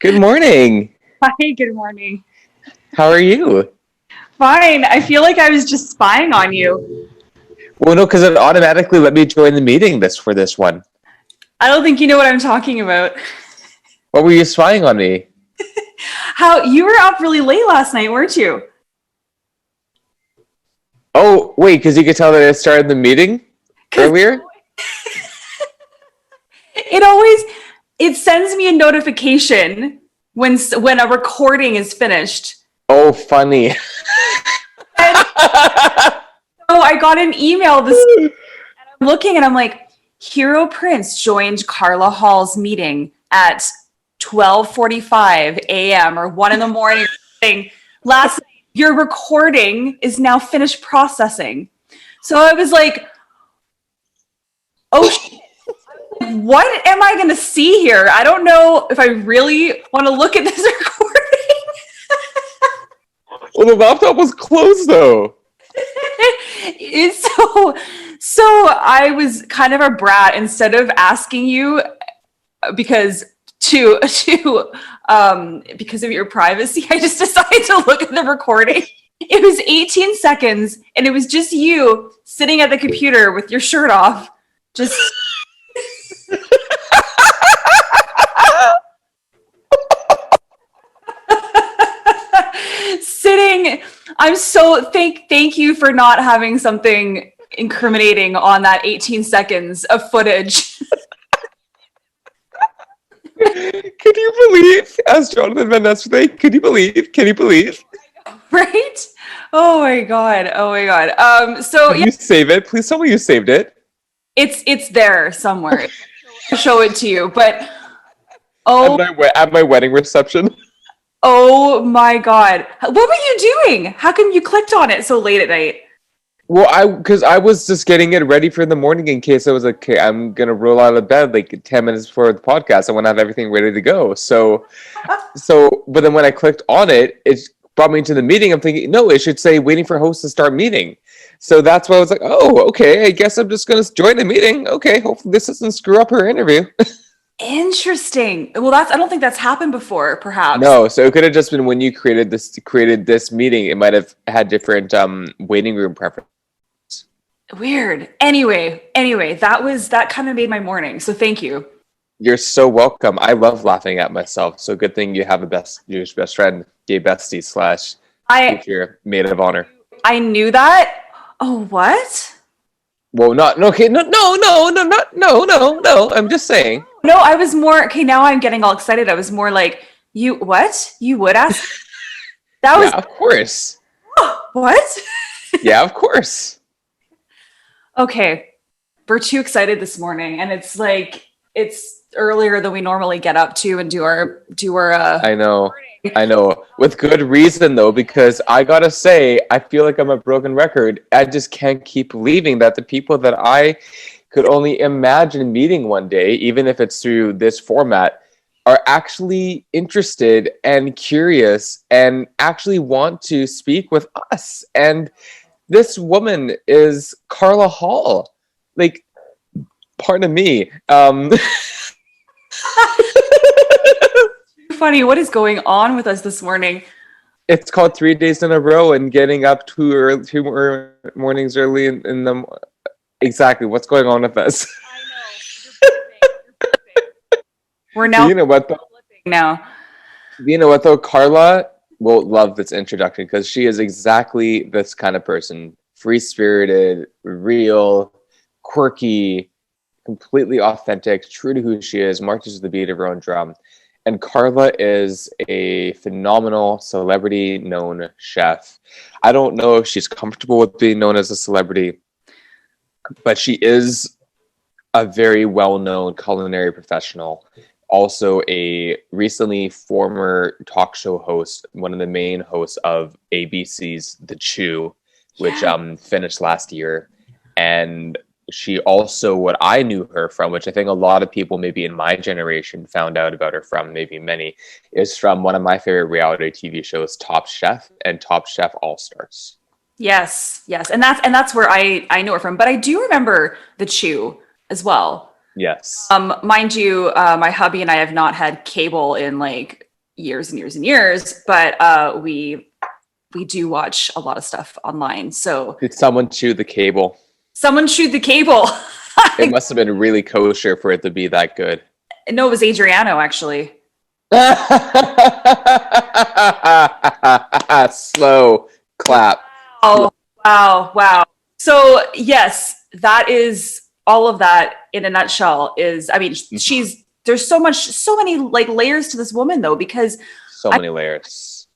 Good morning. Hi, good morning. How are you? Fine. I feel like I was just spying on you. Well, no, because it automatically let me join the meeting this for this one. I don't think you know what I'm talking about. What were you spying on me? How you were up really late last night, weren't you? Oh, wait, because you could tell that I started the meeting Because earlier? it always it sends me a notification when a recording is finished. Oh, funny. And so I got an email this I'm looking and I'm like, Hero Prince joined Carla Hall's meeting at 12:45 a.m. or 1 in the morning. Last night, your recording is now finished processing. So I was like, oh, what am I going to see here? I don't know if I really want to look at this recording. Well, the laptop was closed, though. It's so I was kind of a brat. Instead of asking you because because of your privacy, I just decided to look at the recording. It was 18 seconds and it was just you sitting at the computer with your shirt off, just sitting. I'm so thank you for not having something incriminating on that 18 seconds of footage. Can you believe? As Jonathan Van Ness would say, can you believe? Can you believe? Right? Oh my god. Oh my god. So Did yeah, you save it? Please tell me you saved it. it's there somewhere. I'll show it to you. But At oh my wedding reception. oh my god. What were you doing? How come you clicked on it so late at night? Well, because I was just getting it ready for the morning in case I was like, okay, I'm gonna roll out of bed like 10 minutes before the podcast. I want to have everything ready to go. But then when I clicked on it, it brought me to the meeting. I'm thinking, no, it should say waiting for host to start meeting. So that's why I was like, oh, okay, I guess I'm just gonna join the meeting. Okay, hopefully this doesn't screw up her interview. Interesting. Well, that's I don't think that's happened before, perhaps. No, so it could have just been when you created this meeting, it might have had different waiting room preferences. Weird. Anyway, that kind of made my morning. So thank you. You're so welcome. I love laughing at myself. So good thing you have a Jewish best friend, gay bestie slash I future maid of honor. I knew that. Oh, what? Well, not no, okay, no. I'm just saying. No, I was more okay. Now I'm getting all excited. I was more like, you what? You would ask? That Yeah, was of course. what? Yeah, of course. Okay, we're too excited this morning, and it's like it's earlier than we normally get up to and do our. I know. I know. With good reason though, because I gotta say, I feel like I'm a broken record. I just can't keep believing that the people that I could only imagine meeting one day, even if it's through this format, are actually interested and curious and actually want to speak with us. And this woman is Carla Hall. Like, pardon me. Funny, what is going on with us this morning? It's called 3 days in a row and getting up two more mornings early in the exactly what's going on with us. I know. We're now You know what though? flipping now. You know what though? Carla will love this introduction because she is exactly this kind of person: free-spirited, real, quirky, completely authentic, true to who she is, marches to the beat of her own drum. And Carla is a phenomenal celebrity known chef. I don't know if she's comfortable with being known as a celebrity, but she is a very well-known culinary professional. Also, a recently former talk show host, one of the main hosts of ABC's The Chew, which Yeah. finished last year. And she also, what I knew her from, which I think a lot of people maybe in my generation found out about her from, maybe many, is from one of my favorite reality TV shows, Top Chef and Top Chef All Stars. Yes, and that's where I know her from. But I do remember the Chew as well. Yes. Mind you, my hubby and I have not had cable in like years and years and years, but we do watch a lot of stuff online. So did someone chew the cable? Someone chewed the cable. It must have been really kosher for it to be that good. No, it was Adriano, actually. Slow clap. Oh, wow. So yes, that is all of that in a nutshell. There's so many like layers to this woman though, because so many layers.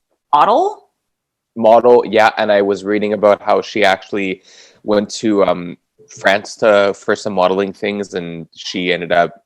Model, yeah. And I was reading about how she actually went to France for some modeling things, and she ended up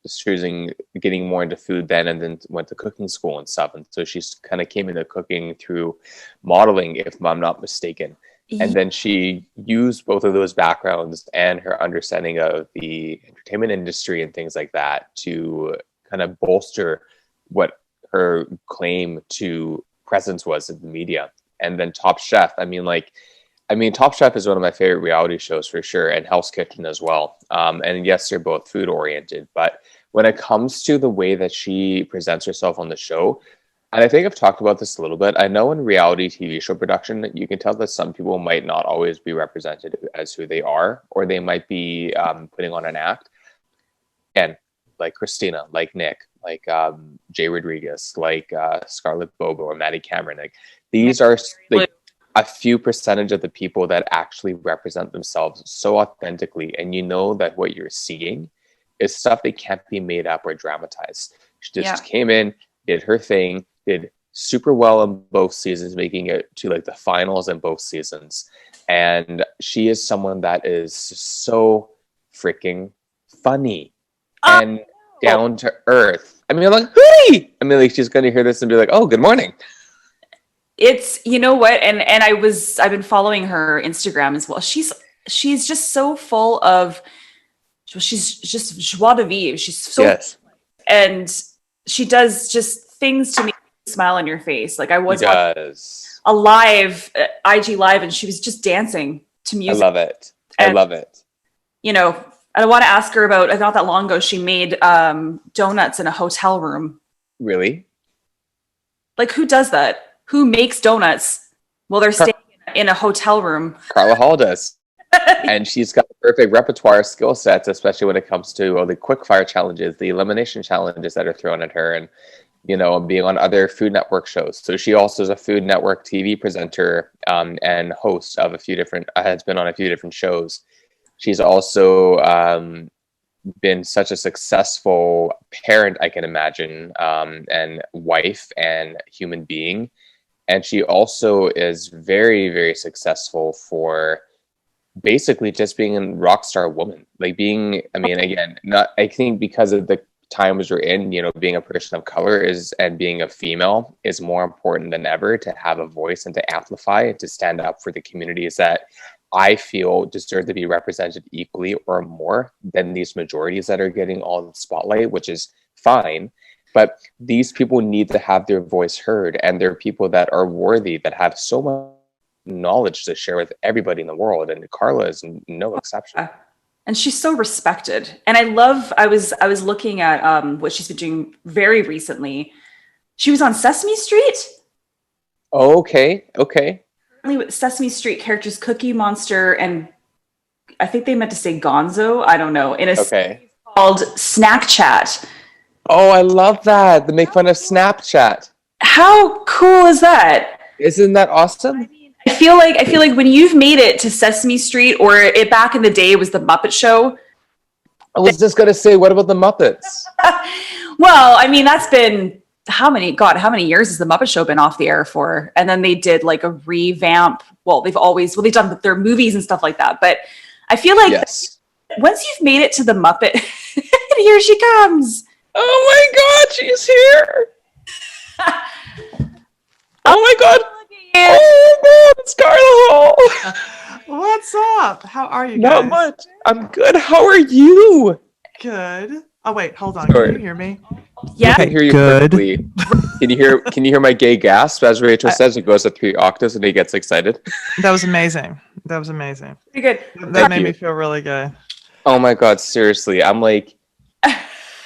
getting more into food then, and then went to cooking school and stuff. And so she kind of came into cooking through modeling, if I'm not mistaken. And then she used both of those backgrounds and her understanding of the entertainment industry and things like that to kind of bolster what her claim to presence was in the media. And then Top Chef, Top Chef is one of my favorite reality shows for sure, and Hell's Kitchen as well. And yes, they're both food oriented, but when it comes to the way that she presents herself on the show, and I think I've talked about this a little bit, I know in reality TV show production, you can tell that some people might not always be represented as who they are, or they might be putting on an act. And like Christina, like Nick, like Jay Rodriguez, like Scarlett Bobo or Maddie Cameron. Like these are like a few percentage of the people that actually represent themselves so authentically, and you know that what you're seeing is stuff that can't be made up or dramatized. She just came in, did her thing, did super well in both seasons, making it to like the finals in both seasons. And she is someone that is so freaking funny and down to earth. Like, Hootie! Like she's gonna hear this and be like, oh, good morning. It's, you know what, and I've been following her Instagram as well. She's just so full of, she's just joie de vivre. She's so and she does just things to make you smile on your face. Like I was watching a live IG live, and she was just dancing to music. I love it. You know, I want to ask her about, not that long ago, she made donuts in a hotel room. Really? Like who does that? Who makes donuts while they're staying in a hotel room? Carla Hall does. And she's got perfect repertoire skill sets, especially when it comes to the quick fire challenges, the elimination challenges that are thrown at her, and, being on other Food Network shows. So she also is a Food Network TV presenter and host of has been on a few different shows. She's also been such a successful parent, I can imagine, and wife and human being. And she also is very, very successful for basically just being a rock star woman. Like being, I think because of the times we're in, being a person of color and being a female is more important than ever to have a voice and to amplify and to stand up for the communities that I feel deserve to be represented equally or more than these majorities that are getting all the spotlight, which is fine. But these people need to have their voice heard, and they're people that are worthy, that have so much knowledge to share with everybody in the world. And Carla is no exception. And she's so respected. And I was looking at what she's been doing very recently. She was on Sesame Street. Oh, okay. With Sesame Street characters Cookie Monster and I think they meant to say Gonzo. I don't know. In a series called Snack Chat. Oh, I love that. They make fun of Snapchat. How cool is that? Isn't that awesome? I feel like when you've made it to Sesame Street, or it back in the day it was the Muppet Show. I was just gonna say, what about the Muppets? Well, that's been how many years has the Muppet Show been off the air for? And then they did like a revamp. Well, they've done their movies and stuff like that. But I feel like once you've made it to the Muppet, here she comes. Oh my God, she's here! Oh my God! Oh my God, it's Carla Hall! What's up? How are you guys? Not much. I'm good. How are you? Good. Oh wait, hold on. Can you hear me? Yeah, I can hear you perfectly. Can you hear my gay gasp? As Rachel says, it goes at 3 octaves and he gets excited. That was amazing. Pretty good. That made me feel really good. Oh my God, seriously. I'm like,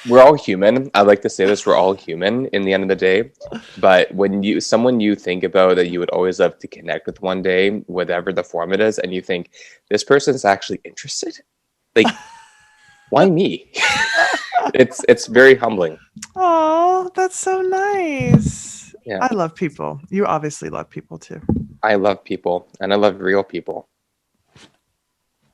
we're all human. I like to say this, we're all human in the end of the day. But when someone you think about that you would always love to connect with one day, whatever the form it is, and you think this person's actually interested, like, why me? It's very humbling. Oh, that's so nice. Yeah. I love people. You obviously love people too. I love people, and I love real people.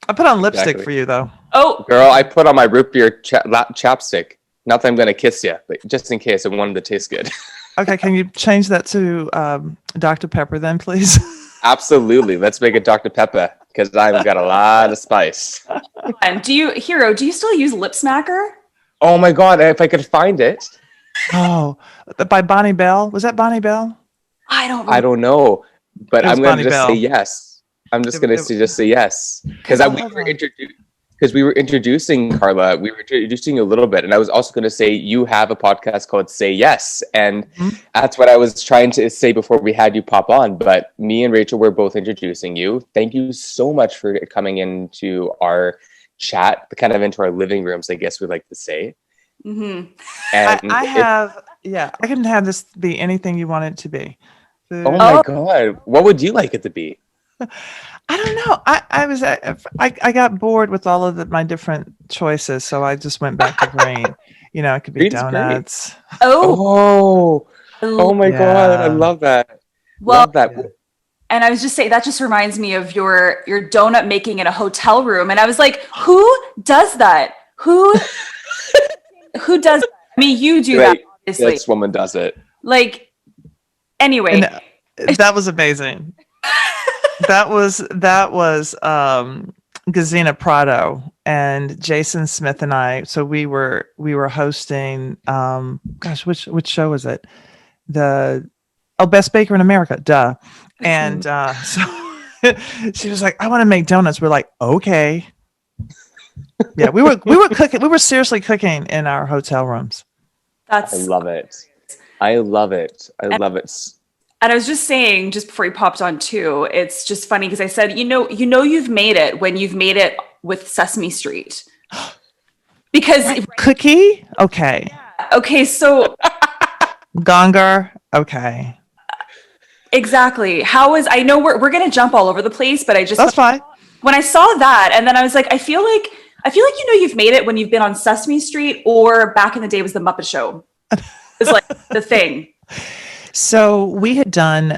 I put on lipstick Exactly. for you though. Oh, Girl, I put on my root beer chapstick. Not that I'm gonna kiss you, but just in case I wanted to taste good. Okay, can you change that to Dr. Pepper then, please? Absolutely. Let's make it Dr. Pepper because I've got a lot of spice. and do you still use Lip Smacker? Oh my God, if I could find it. Oh, by Bonnie Bell. Was that Bonnie Bell? I don't know, but It was I'm going Bonnie to just Bell. say yes. I'm just going to just say yes because we were introducing Carla. We were introducing you a little bit, and I was also going to say you have a podcast called Say Yes, and that's what I was trying to say before we had you pop on. But me and Rachel were both introducing you. Thank you so much for coming into our chat, kind of into our living rooms, I guess we like to say. Mm-hmm. And I can have this be anything you want it to be. oh my God, what would you like it to be? I don't know. I got bored with all of my different choices, so I just went back to green. You know, it could be Green's donuts. Oh my God, I love that. Well, Love that. Yeah. and I was just saying that just reminds me of your donut making in a hotel room, and I was like, who does that? Who does that? I mean, you do that, obviously. This woman does it. Like, anyway, And that was amazing. that was Gazina Prado and Jason Smith and I. So we were hosting. Which show was it? Best Baker in America. Duh. And so she was like, "I want to make donuts." We're like, "Okay." Yeah, we were cooking. We were seriously cooking in our hotel rooms. I love it. I love it. And I was just saying, just before you popped on too, it's just funny because I said, you've made it when you've made it with Sesame Street. Because Cookie? Okay. Okay, so Gonger? Okay. Exactly. I know we're gonna jump all over the place, but That's fine. When I saw that, and then I was like, I feel like you've made it when you've been on Sesame Street, or back in the day was the Muppet Show. It's like the thing. So we had done,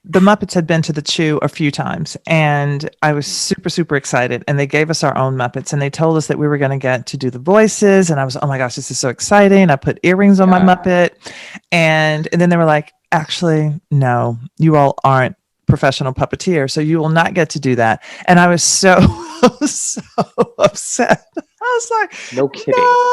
the Muppets had been to the Chew a few times, and I was super, super excited. And they gave us our own Muppets, and they told us that we were going to get to do the voices. And I was, oh my gosh, this is so exciting. I put earrings on my Muppet. And then they were like, actually, no, you all aren't professional puppeteers, so you will not get to do that. And I was so upset. I was like, no kidding. No.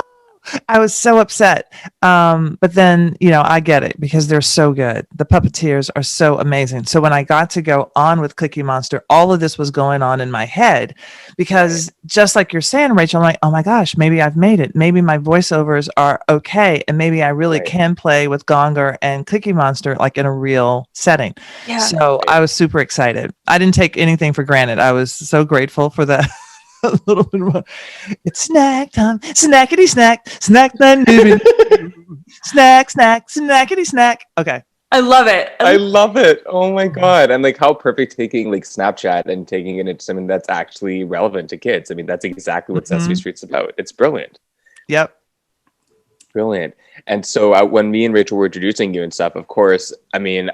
I was so upset. But then, I get it because they're so good. The puppeteers are so amazing. So when I got to go on with Cookie Monster, all of this was going on in my head because just like you're saying, Rachel, I'm like, oh my gosh, maybe I've made it. Maybe my voiceovers are okay. And maybe I really can play with Gonger and Cookie Monster like in a real setting. Yeah. So I was super excited. I didn't take anything for granted. I was so grateful for that. A little bit more. It's snack time, snackety snack, snack time, snack, snackety snack. Okay, I love it. I love it. Oh my God, and like how perfect taking like Snapchat and taking it into something that's actually relevant to kids. I mean, that's exactly what Sesame Street's about. It's brilliant. Yep, brilliant. And so when me and Rachel were introducing you and stuff, of course, I mean,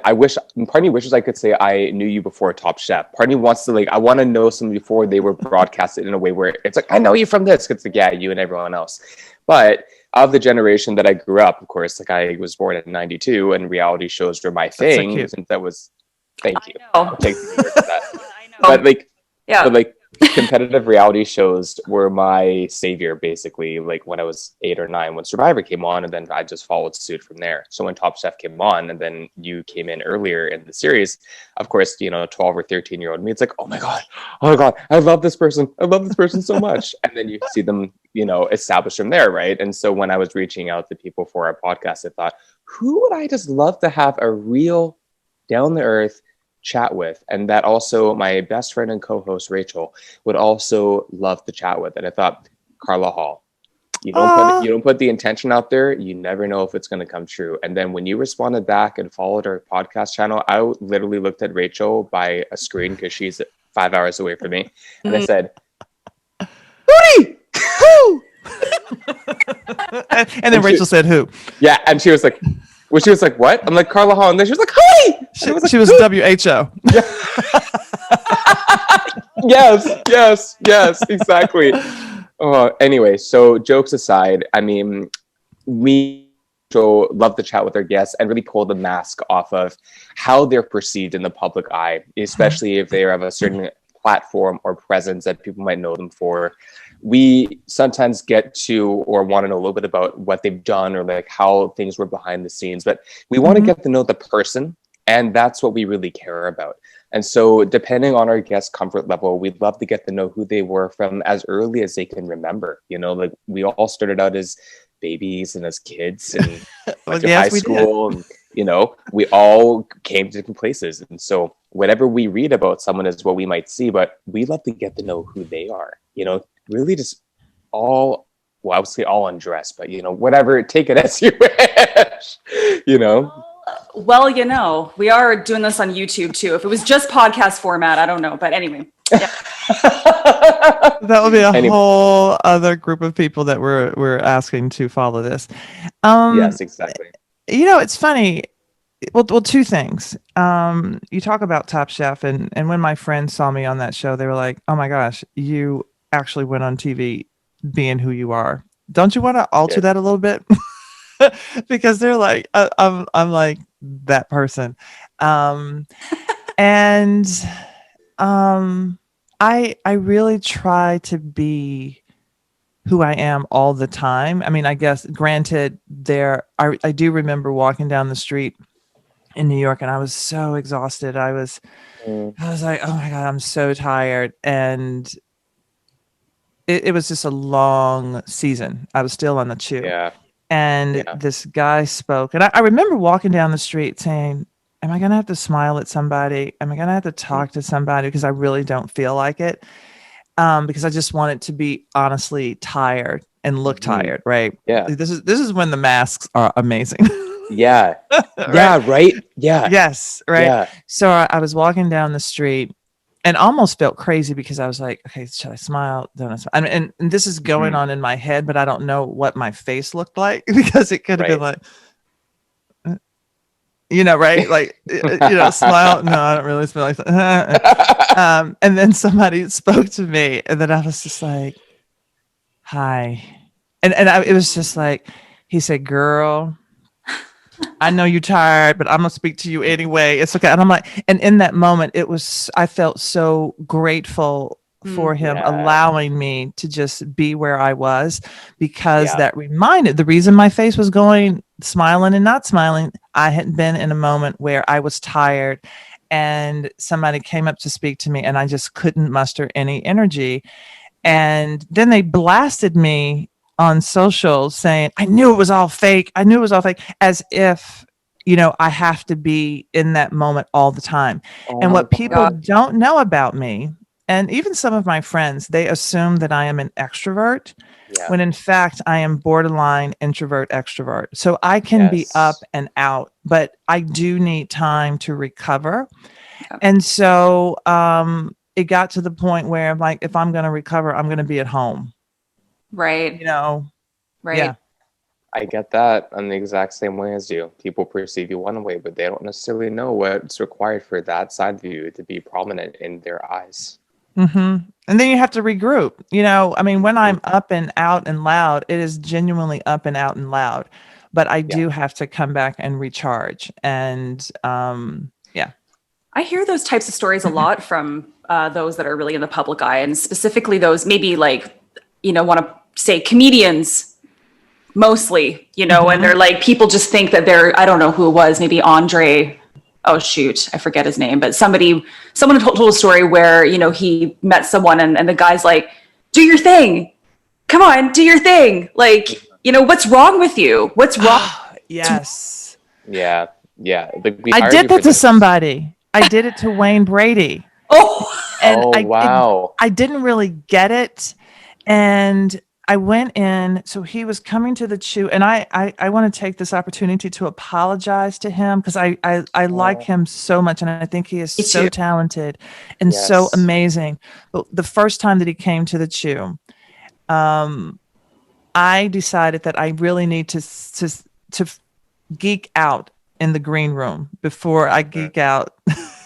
I wish, part of me wishes I could say I knew you before Top Chef. Part of me wants to I want to know some before they were broadcasted in a way where it's like, I know you from this. It's like, yeah, you and everyone else. But of the generation that I grew up, of course, I was born in 92 and reality shows were my thing. So since that was, thank you. I'll take the word for that. I know. But competitive reality shows were my savior, basically, when I was 8 or 9 when Survivor came on, and then I just followed suit from there. So when Top Chef came on and then you came in earlier in the series, of course, 12 or 13-year-old me, it's like, oh my god, I love this person so much. And then you see them established from there, right? And so when I was reaching out to people for our podcast, I thought, who would I just love to have a real down-to-earth chat with, and that also my best friend and co-host Rachel would also love to chat with. And I thought, Carla Hall. You don't put the intention out there, you never know if it's going to come true. And then when you responded back and followed our podcast channel, I literally looked at Rachel by a screen because she's 5 hours away from me, and I said, "Hootie, who?" and then Rachel said, "Who?" Yeah, and she was like, "What?" I'm like, "Carla Hall," and then she was like, "Hootie." She was WHO. Yes, exactly. Anyway, so jokes aside, I mean, we love to chat with our guests and really pull the mask off of how they're perceived in the public eye, especially if they have a certain platform or presence that people might know them for. We sometimes get to or want to know a little bit about what they've done or like how things were behind the scenes, but we want to get to know the person, and that's what we really care about. And so depending on our guest comfort level, we'd love to get to know who they were from as early as they can remember. You know, like we all started out as babies and as kids and went to high school. And, you know, we all came to different places. And so whatever we read about someone is what we might see, but we love to get to know who they are. You know, really just all, well, I would say all undressed, but, you know, whatever, take it as you wish, you know. Well, you know, we are doing this on YouTube too. If it was just podcast format, I don't know. But anyway. Yeah. That would be a whole other group of people that we're asking to follow this. Yes, exactly. You know, it's funny. Well, two things. You talk about Top Chef, and when my friends saw me on that show, they were like, "Oh my gosh, you actually went on TV being who you are. Don't you want to alter that a little bit?" Because they're like, I'm like that person. I really try to be who I am all the time. I mean, I guess granted I do remember walking down the street in New York and I was so exhausted. I was like, oh my God, I'm so tired. And it was just a long season. I was still on the chew. Yeah. And this guy spoke, and I remember walking down the street saying, am I going to have to smile at somebody? Am I going to have to talk to somebody? Because I really don't feel like it. Because I just want it to be honestly tired and look tired. Right. Yeah. This is when the masks are amazing. Yeah. Right? Yeah. Right. Yeah. Yes. Right. Yeah. So I was walking down the street and almost felt crazy because I was like, okay, should I smile? Don't I smile? And this is going on in my head, but I don't know what my face looked like because it could have been like, you know, right? Like, you know, smile. No, I don't really smile like that. And then somebody spoke to me and then I was just like, hi. It was just like, he said, girl, I know you're tired, but I'm gonna speak to you anyway. It's okay. And I'm like, and in that moment, I felt so grateful for him allowing me to just be where I was, because that reminded, the reason my face was going, smiling and not smiling, I had been in a moment where I was tired and somebody came up to speak to me and I just couldn't muster any energy. And then they blasted me on social saying, I knew it was all fake. As if, you know, I have to be in that moment all the time. And what people don't know about me, and even some of my friends, they assume that I am an extrovert, when in fact I am borderline introvert extrovert. So I can be up and out, but I do need time to recover. And so it got to the point where I'm like, if I'm going to recover, I'm going to be at home. Right. You know, right. Yeah. I get that. I'm the exact same way as you. People perceive you one way, but they don't necessarily know what's required for that side of you to be prominent in their eyes. Mm-hmm. And then you have to regroup. You know, I mean, when I'm up and out and loud, it is genuinely up and out and loud. But I do have to come back and recharge. And I hear those types of stories a lot from those that are really in the public eye, and specifically those maybe like, you know, want to say comedians mostly, you know, and they're like, people just think that they're, I don't know who it was, maybe Andre, oh shoot, I forget his name, but someone told a story where, you know, he met someone and the guy's like, do your thing. Come on, do your thing. Like, you know, what's wrong with you? What's wrong? Yes. Yeah. Yeah. I did that to somebody. I did it to Wayne Brady. Oh, and wow. I didn't really get it. And I went in, so he was coming to the Chew, and I want to take this opportunity to apologize to him because I like Oh, him so much, and I think he is Me so too. talented and so yes. amazing. But the first time that he came to the Chew, um, I decided that I really need to geek out in the green room before I Mhm. geek out,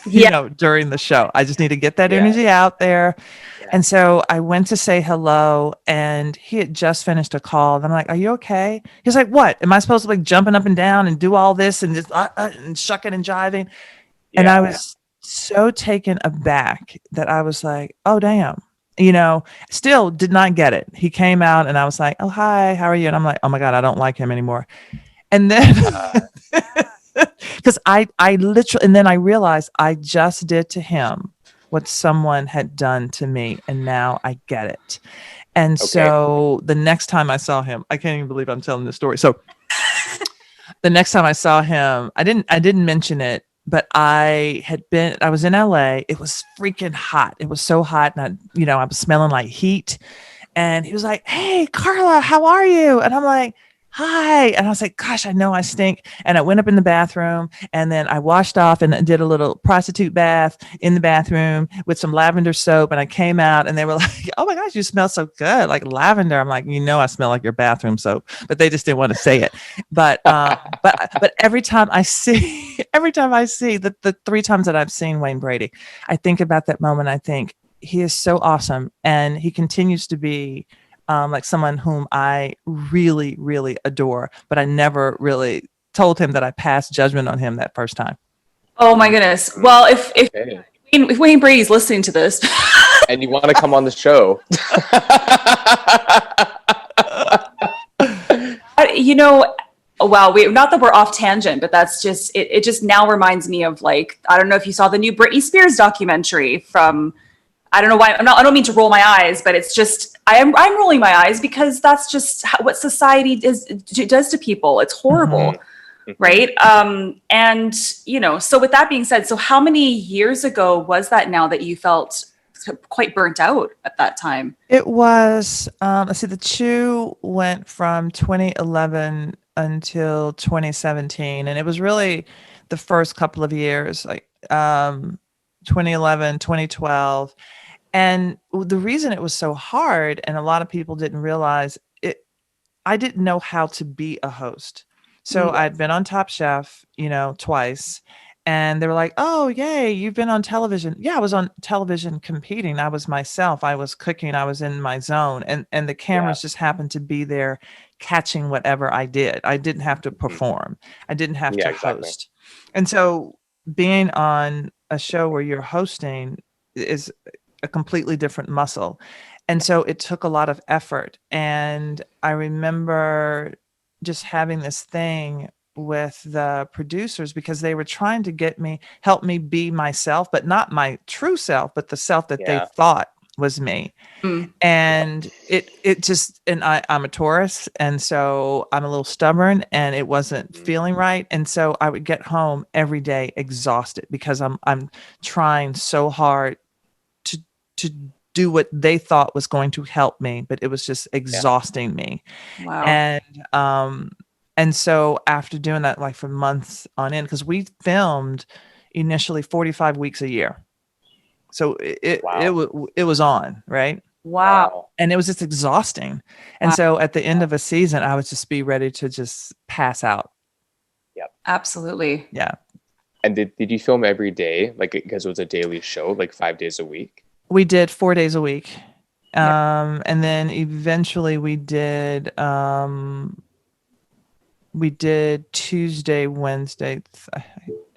Yeah. during the show. I just need to get that Yeah. energy out there. Yeah. And so I went to say hello, and he had just finished a call. And I'm like, "Are you okay?" He's like, "What? Am I supposed to like jumping up and down and do all this and just and shucking and jiving?" And I Yeah. was so taken aback that I was like, "Oh, damn." Still did not get it. He came out and I was like, "Oh, hi, how are you?" And I'm like, "Oh my God, I don't like him anymore." And then Uh, because I literally, and then I realized I just did to him what someone had done to me, and now I get it. And okay. so the next time I saw him, I can't even believe I'm telling this story. So the next time I saw him, I didn't mention it, but I was in LA. It was freaking hot. It was so hot, and I was smelling like heat. And he was like, "Hey, Carla, how are you?" And I'm like, "Hi." And I was like, "Gosh, I know I stink." And I went up in the bathroom, and then I washed off and did a little prostitute bath in the bathroom with some lavender soap. And I came out, and they were like, "Oh my gosh, you smell so good, like lavender." I'm like, I smell like your bathroom soap, but they just didn't want to say it. But every time I see, every time I see the three times that I've seen Wayne Brady, I think about that moment. I think he is so awesome, and he continues to be like someone whom I really, really adore. But I never really told him that I passed judgment on him that first time. Oh my goodness. Mm, Well, if okay. Wayne Brady's listening to this, And you want to come on the show? you know, well, we not that we're off tangent, but that's just it. It just now reminds me of like I don't know if you saw the new Britney Spears documentary from. I don't know why I'm not. I don't mean to roll my eyes, but it's just I'm rolling my eyes because that's just what society does to people. It's horrible, Mhm. Mhm. right? And so with that being said, so how many years ago was that now that you felt quite burnt out at that time? It was, let's see, the Chew went from 2011 until 2017. And it was really the first couple of years, like 2011, 2012. And the reason it was so hard, and a lot of people didn't realize it, I didn't know how to be a host. So Mm. I'd been on Top Chef, twice. And they were like, "Oh, yay, you've been on television." Yeah, I was on television competing. I was myself. I was cooking. I was in my zone. And the Yeah. cameras just happened to be there catching whatever I did. I didn't have to Mhm. perform. I didn't have Yeah, to exactly. host. And so being on a show where you're hosting is a completely different muscle. And so it took a lot of effort. And I remember just having this thing with the producers because they were trying to help me be myself, but not my true self, but the self that they Yeah. thought was me. Mm. And it just, and I'm a Taurus, and so I'm a little stubborn, and it wasn't Mhm. feeling right. And so I would get home every day exhausted because I'm trying so hard to to do what they thought was going to help me, but it was just Yeah. exhausting me. Wow. And um and so after doing that like for months on end, because we filmed initially 45 weeks a year. So Wow. it was on, right? Wow. Wow. And it was just exhausting. And Wow. so at the end of a season, I would just be ready to just pass out. Yep. Absolutely. Yeah. And did you film every day, like because it was a daily show, like 5 days a week? We did 4 days a week. Yeah. And then eventually we did Tuesday, Wednesday.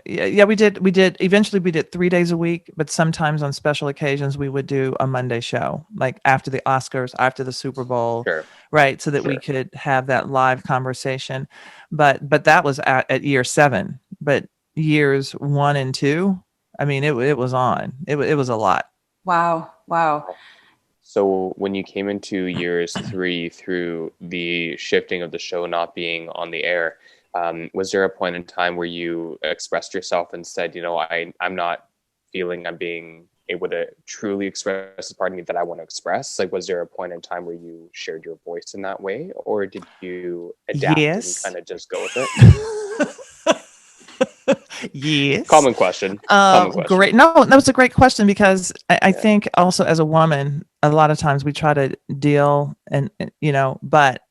Yeah, we did eventually we did 3 days a week, but sometimes on special occasions we would do a Monday show, like after the Oscars, after the Super Bowl, Sure. right? So that we Sure. could have that live conversation. But that was at year 7. But years 1 and 2, I mean, it was on. It was a lot. Wow. Wow. So when you came into years 3 through the shifting of the show not being on the air, was there a point in time where you expressed yourself and said, I'm not feeling I'm being able to truly express the part of me that I want to express? Like, was there a point in time where you shared your voice in that way, or did you adapt and Yes. kind of just go with it? Yes. Common question. Common question. Great. No, that was a great question because I Yeah. think also as a woman, a lot of times we try to deal but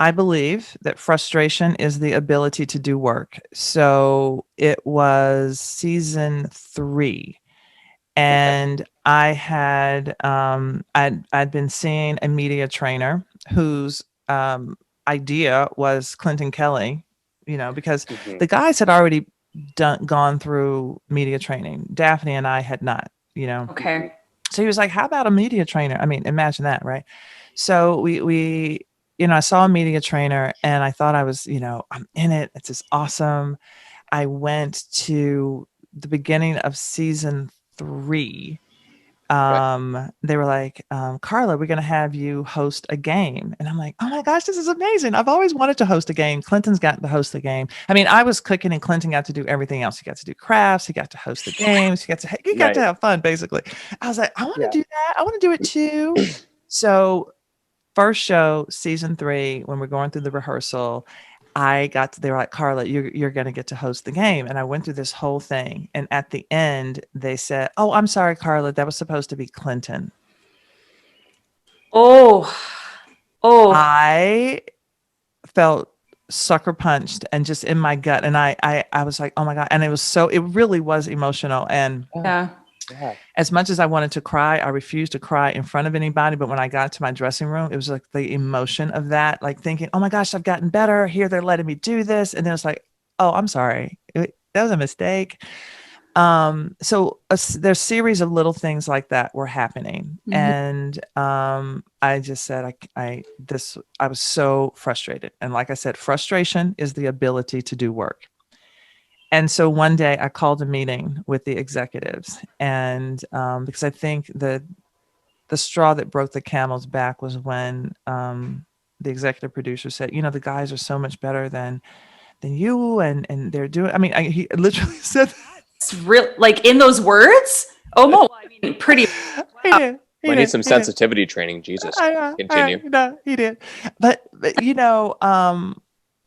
I believe that frustration is the ability to do work. So it was season 3 and I had I'd been seeing a media trainer whose idea was Clinton Kelly, because Mhm. the guys had already gone through media training. Daphne and I had not, Okay. So he was like, "How about a media trainer?" I mean, imagine that, right? So we I saw a media trainer and I thought I was, I'm in it. It's just awesome. I went to the beginning of season 3. They were like, Carla, we're going to have you host a game. And I'm like, oh my gosh, this is amazing. I've always wanted to host a game. Clinton's got to host the game. I mean, I was cooking and Clinton got to do everything else. He got to do crafts. He got to host the games. He got to Nice. have fun, basically. I was like, I want to Yeah. do that. I want to do it too. So first show, season 3, when we're going through the rehearsal, they were like, Carla, you're going to get to host the game. And I went through this whole thing. And at the end, they said, oh, I'm sorry, Carla, that was supposed to be Clinton. Oh. I felt sucker punched and just in my gut. And I was like, oh my God. And it really was emotional. And Yeah. as much as I wanted to cry, I refused to cry in front of anybody. But when I got to my dressing room, it was like the emotion of that, like thinking, oh my gosh, I've gotten better. Here, they're letting me do this. And then it's like, oh, I'm sorry. That was a mistake. So there's a series of little things like that were happening. Mhm. And I just said, I was so frustrated. And like I said, frustration is the ability to do work. And so one day I called a meeting with the executives, and because I think the straw that broke the camel's back was when the executive producer said, the guys are so much better than you, and they're doing. I mean, he literally said, It's real, like in those words. Oh no, I mean, pretty. he did. I need some sensitivity training. Jesus. Continue. No, he did. But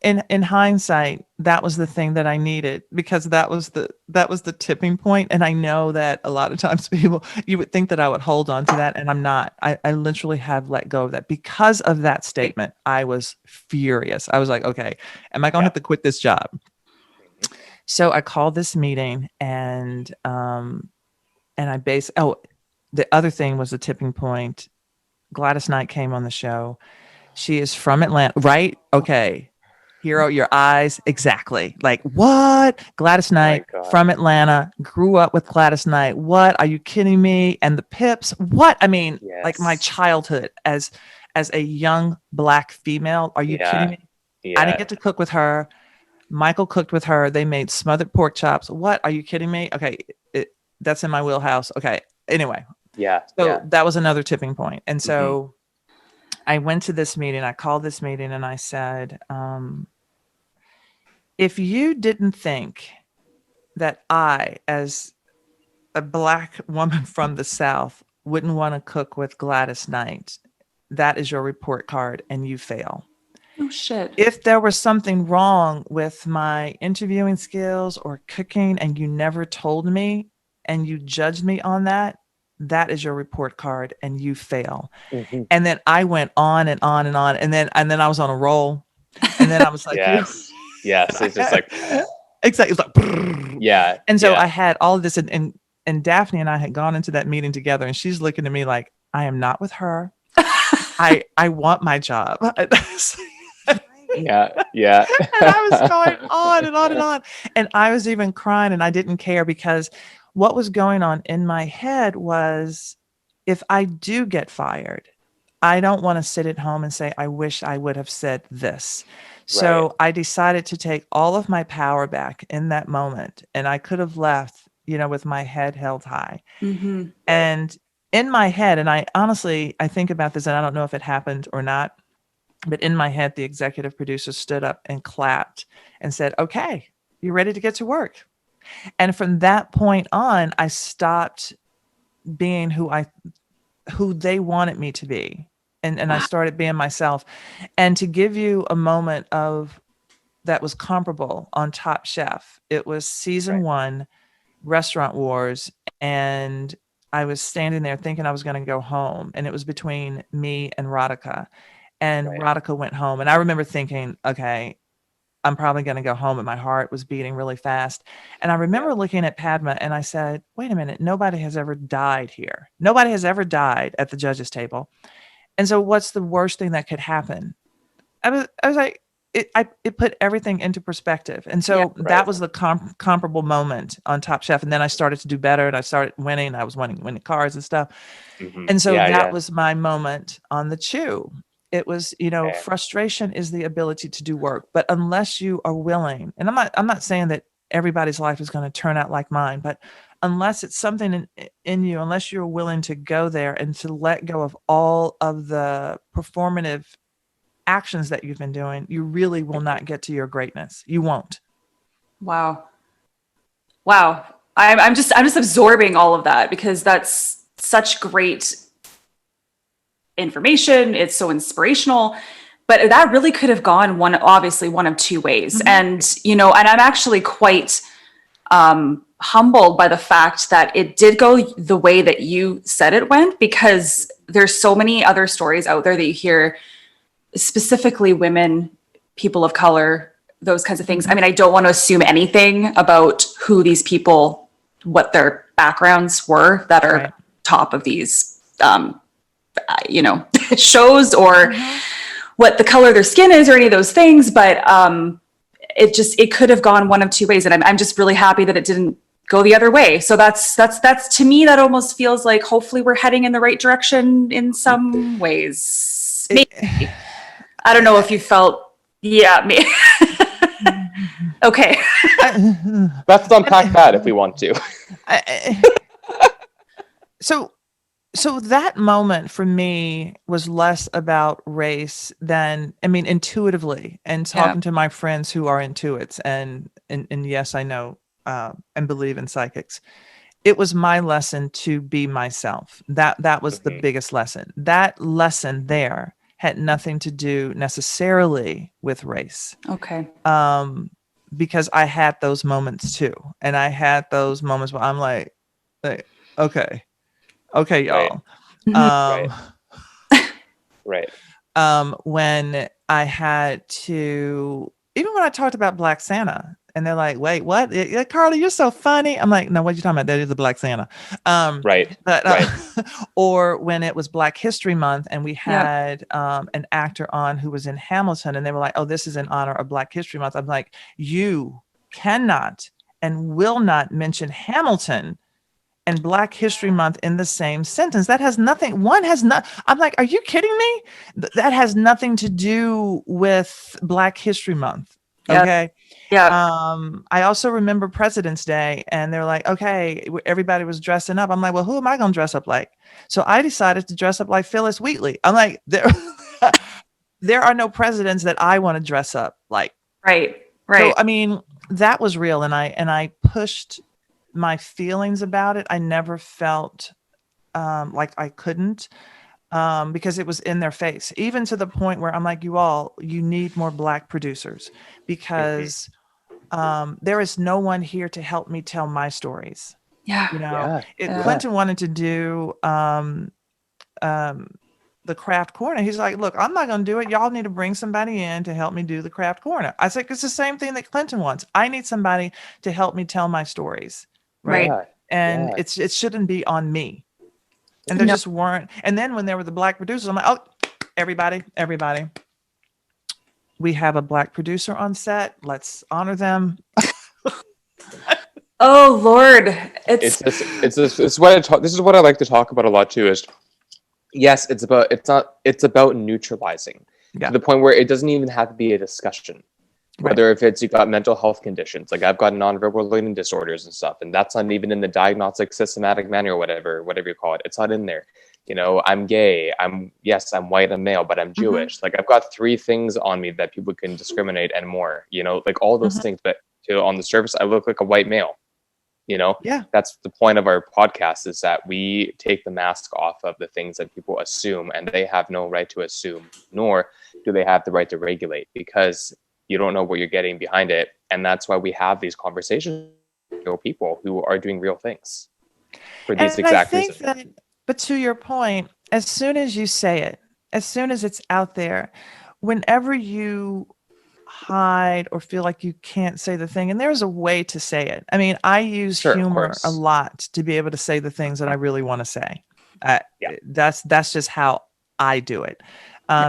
in hindsight, that was the thing that I needed, because that was the tipping point. And I know that a lot of times you would think that I would hold on to that, and I'm not. I literally have let go of that because of that statement. I was furious. I was like, okay, am I going to have to quit this job? So I called this meeting, and the other thing was the tipping point. Gladys Knight came on the show. She is from Atlanta, right? Okay. Hero, your eyes. Exactly. Like, what? Gladys Knight from Atlanta, grew up with Gladys Knight. What? Are you kidding me? And the Pips. What? I mean, like my childhood as a young Black female. Are you kidding me? Yeah. I didn't get to cook with her. Michael cooked with her. They made smothered pork chops. What? Are you kidding me? Okay. That's in my wheelhouse. Okay. Anyway. Yeah. So that was another tipping point. And so I went to this meeting, I called this meeting, and I said, if you didn't think that I, as a Black woman from the South, wouldn't want to cook with Gladys Knight, that is your report card, and you fail. Oh, shit. If there was something wrong with my interviewing skills or cooking, and you never told me, and you judged me on that, that is your report card, and you fail. Mm-hmm. And then I went on and on and on. And then I was on a roll. And then I was like, yes. It's just like, exactly. It's like, yeah. And so I had all of this, and Daphne and I had gone into that meeting together, and she's looking at me like, I am not with her. I want my job. Yeah. And I was going on and on and on. And I was even crying, and I didn't care, because what was going on in my head was, if I do get fired, I don't want to sit at home and say, I wish I would have said this. So I decided to take all of my power back in that moment. And I could have left, with my head held high. Mm-hmm. And in my head, and I think about this, and I don't know if it happened or not, but in my head, the executive producer stood up and clapped and said, okay, you ready to get to work? And from that point on, I stopped being who they wanted me to be. And I started being myself. And to give you a moment of that was comparable on Top Chef, it was season 1, Restaurant Wars, and I was standing there thinking I was going to go home, and it was between me and Radhika, and Radhika went home, and I remember thinking, okay, I'm probably going to go home, and my heart was beating really fast. And I remember looking at Padma, and I said, wait a minute, nobody has ever died here. Nobody has ever died at the judges table. And so what's the worst thing that could happen? I was like, it put everything into perspective. And so that was the comparable moment on Top Chef. And then I started to do better, and I started winning. I was winning cars and stuff. And so that was my moment on the Chew. It was, frustration is the ability to do work, but unless you are willing, and I'm not saying that everybody's life is going to turn out like mine, but unless it's something in you, unless you're willing to go there and to let go of all of the performative actions that you've been doing, you really will not get to your greatness. You won't. Wow. I'm just absorbing all of that, because that's such great information. It's so inspirational, but that really could have gone one of two ways. And, and I'm actually quite humbled by the fact that it did go the way that you said it went, because there's so many other stories out there that you hear, specifically women, people of color, those kinds of things. I mean, I don't want to assume anything about who these people, what their backgrounds were that are top of these shows, or what the color of their skin is, or any of those things. But it could have gone one of two ways. And I'm just really happy that it didn't go the other way. So that's to me, that almost feels like hopefully we're heading in the right direction in some ways. Maybe. I don't know if you felt, me. Okay. Let's unpack that if we want to. So that moment for me was less about race than, intuitively, and talking to my friends who are intuits, and yes, I know and believe in psychics. It was my lesson to be myself. That was the biggest lesson. That lesson there had nothing to do necessarily with race. Okay. Because I had those moments too. And I had those moments where I'm like okay, y'all. When I had to, even when I talked about Black Santa, and they're like, wait, what? Carla, you're so funny. I'm like, no, what are you talking about? That is the Black Santa. Or when it was Black History Month, and we had an actor on who was in Hamilton, and they were like, oh, this is in honor of Black History Month. I'm like, you cannot and will not mention Hamilton and Black History Month in the same sentence. That has nothing. I'm like, are you kidding me? That has nothing to do with Black History Month. Okay. Yeah. I also remember President's Day, and they're like, okay, everybody was dressing up. I'm like, well, who am I going to dress up like? So I decided to dress up like Phyllis Wheatley. I'm like, there are no presidents that I want to dress up like. Right. So, that was real. And I pushed my feelings about it. I never felt like I couldn't, because it was in their face, even to the point where I'm like, you need more Black producers, because there is no one here to help me tell my stories. Clinton wanted to do the craft corner. He's like, look, I'm not going to do it. Y'all need to bring somebody in to help me do the craft corner. I said, it's the same thing that Clinton wants. I need somebody to help me tell my stories. Right. And it shouldn't be on me. And there just weren't. And then when there were the Black producers, I'm like, oh, everybody, we have a Black producer on set. Let's honor them. Oh Lord, This is what I like to talk about a lot too. Is yes, it's about neutralizing to the point where it doesn't even have to be a discussion. Whether if it's, you've got mental health conditions, like I've got nonverbal learning disorders and stuff, and that's not even in the diagnostic systematic manual, whatever you call it. It's not in there. I'm gay. I'm white, I'm male, but I'm Jewish. Like I've got 3 things on me that people can discriminate and more. Like all those things. But on the surface, I look like a white male. You know, Yeah. that's the point of our podcast, is that we take the mask off of the things that people assume, and they have no right to assume, nor do they have the right to regulate, because you don't know what you're getting behind it. And that's why we have these conversations with real people who are doing real things for these And I exact think reasons. that, but to your point, as soon as you say it, as soon as it's out there, whenever you hide or feel like you can't say the thing, and there's a way to say it. I mean, I use Sure, of humor a course. lot to be able to say the things that I really want to say. Yeah. That's just how I do it.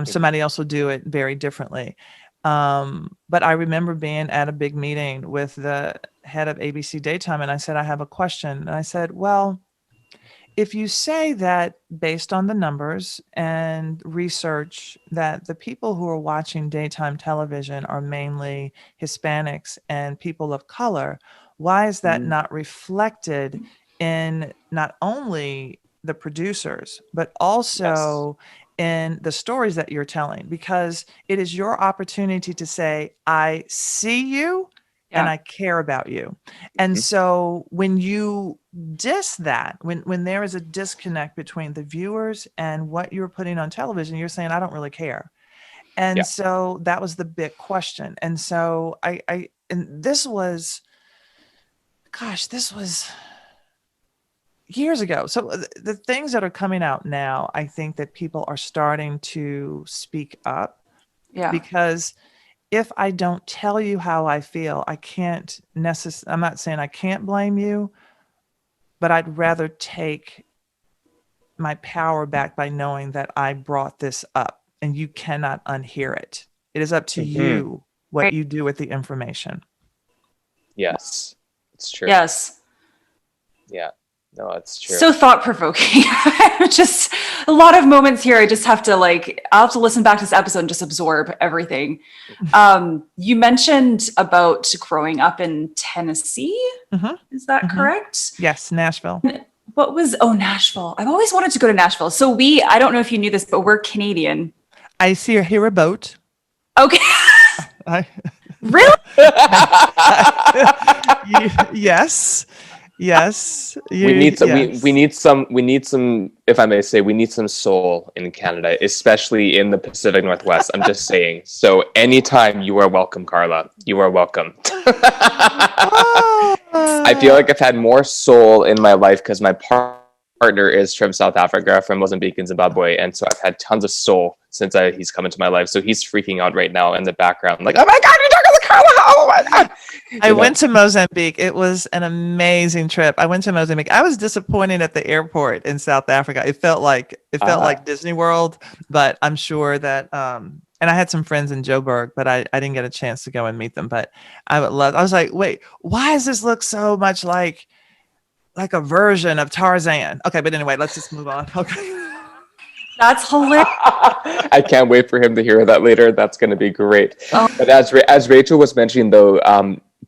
Somebody else will do it very differently. But I remember being at a big meeting with the head of ABC Daytime, and I said, I have a question. And I said, well, if you say that based on the numbers and research that the people who are watching daytime television are mainly Hispanics and people of color, why is that not reflected in not only the producers, but also in the stories that you're telling? Because it is your opportunity to say, I see you and I care about you. And so when you diss that, when there is a disconnect between the viewers and what you're putting on television, you're saying, I don't really care. And so that was the big question. And so and this was, gosh, this was years ago. So the things that are coming out now, I think that people are starting to speak up, because if I don't tell you how I feel, I can't I'm not saying I can't blame you, but I'd rather take my power back by knowing that I brought this up and you cannot unhear it. It is up to you what you do with the information. Yes, it's true. Yes. Yeah. No, it's true. So thought-provoking. Just a lot of moments here. I just have to I'll have to listen back to this episode and just absorb everything. You mentioned about growing up in Tennessee. Is that correct? Yes, Nashville. What was, Nashville. I've always wanted to go to Nashville. So I don't know if you knew this, but we're Canadian. I see or hear a boat. Okay. Really? Yes. Yes. We need some, if I may say, we need some soul in Canada, especially in the Pacific Northwest. I'm just saying. So anytime, you are welcome, Carla. You are welcome. I feel like I've had more soul in my life because my partner is from South Africa, from Mozambique and Zimbabwe. And so I've had tons of soul since he's come into my life. So he's freaking out right now in the background. Like, oh my God, you're talking to Carla. Oh my God. I went to Mozambique. It was an amazing trip. I went to Mozambique. I was disappointed at the airport in South Africa. It felt like Disney World, but I'm sure that, and I had some friends in Joburg, but I didn't get a chance to go and meet them. But I was like, wait, why does this look so much like a version of Tarzan? Okay, but anyway, let's just move on. Okay. That's hilarious. I can't wait for him to hear that later. That's going to be great. But as Rachel was mentioning, though,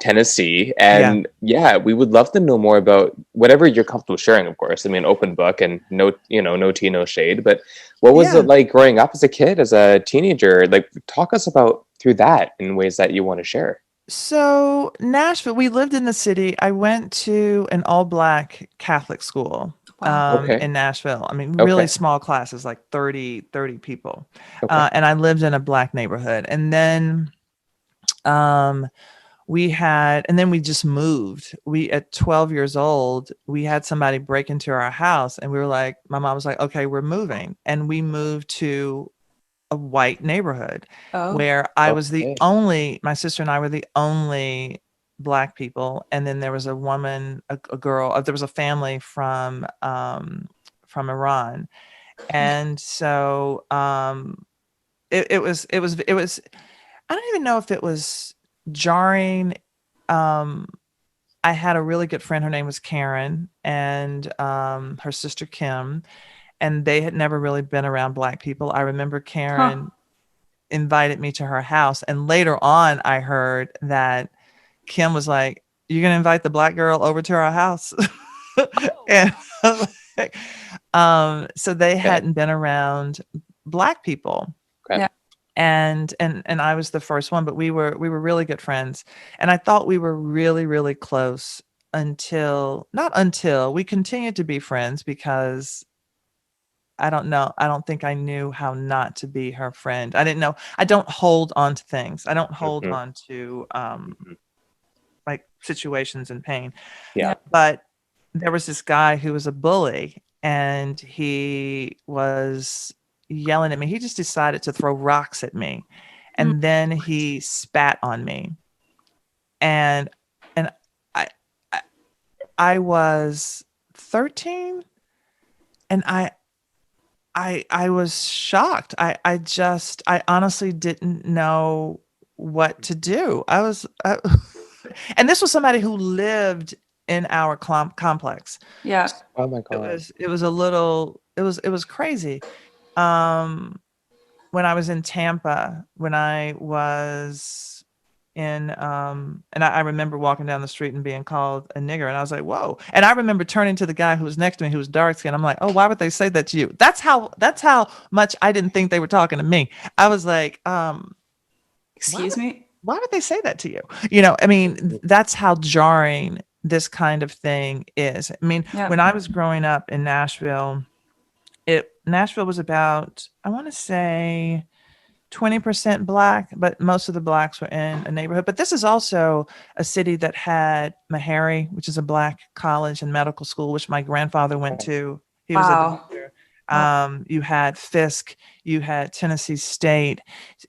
Tennessee, and we would love to know more about whatever you're comfortable sharing. Of course, I mean, open book, and no tea, no shade. But what was it like growing up as a kid, as a teenager? Like, talk us about through that in ways that you want to share. So Nashville, we lived in the city. I went to an all-Black Catholic school. In Nashville. I mean, really small classes, like 30 people. And I lived in a Black neighborhood. And then we just moved. At 12 years old, we had somebody break into our house, and my mom was like, okay, we're moving. And we moved to a white neighborhood where I was my sister and I were the only Black people, and then there was a woman, a girl. There was a family from Iran, and so it was. I don't even know if it was jarring. I had a really good friend. Her name was Karen, and her sister Kim, and they had never really been around Black people. I remember Karen invited me to her house, and later on, I heard that Kim was like, "You're gonna invite the Black girl over to our house," and so they hadn't been around Black people, and I was the first one, but we were really good friends, and I thought we were really, really close not until we continued to be friends, because I don't know. I don't think I knew how not to be her friend. I didn't know. I don't hold on to things. I don't hold on to like situations and pain. Yeah. But there was this guy who was a bully, and he was yelling at me. He just decided to throw rocks at me, and then he spat on me. And I I, I was 13, and I was shocked. I honestly didn't know what to do. And this was somebody who lived in our complex. Yeah. Oh my God. It was crazy. When I was in Tampa, when I was in, and I remember walking down the street and being called a nigger, and I was like, whoa. And I remember turning to the guy who was next to me, who was dark skinned. I'm like, oh, why would they say that to you? That's how much I didn't think they were talking to me. I was like, Excuse me? why would they say that to you? I mean, that's how jarring this kind of thing is. I mean, when I was growing up in Nashville, Nashville was about, I want to say, 20% Black, but most of the Blacks were in a neighborhood. But this is also a city that had Meharry, which is a Black college and medical school, which my grandfather went to. He was a doctor. You had Fisk, you had Tennessee State.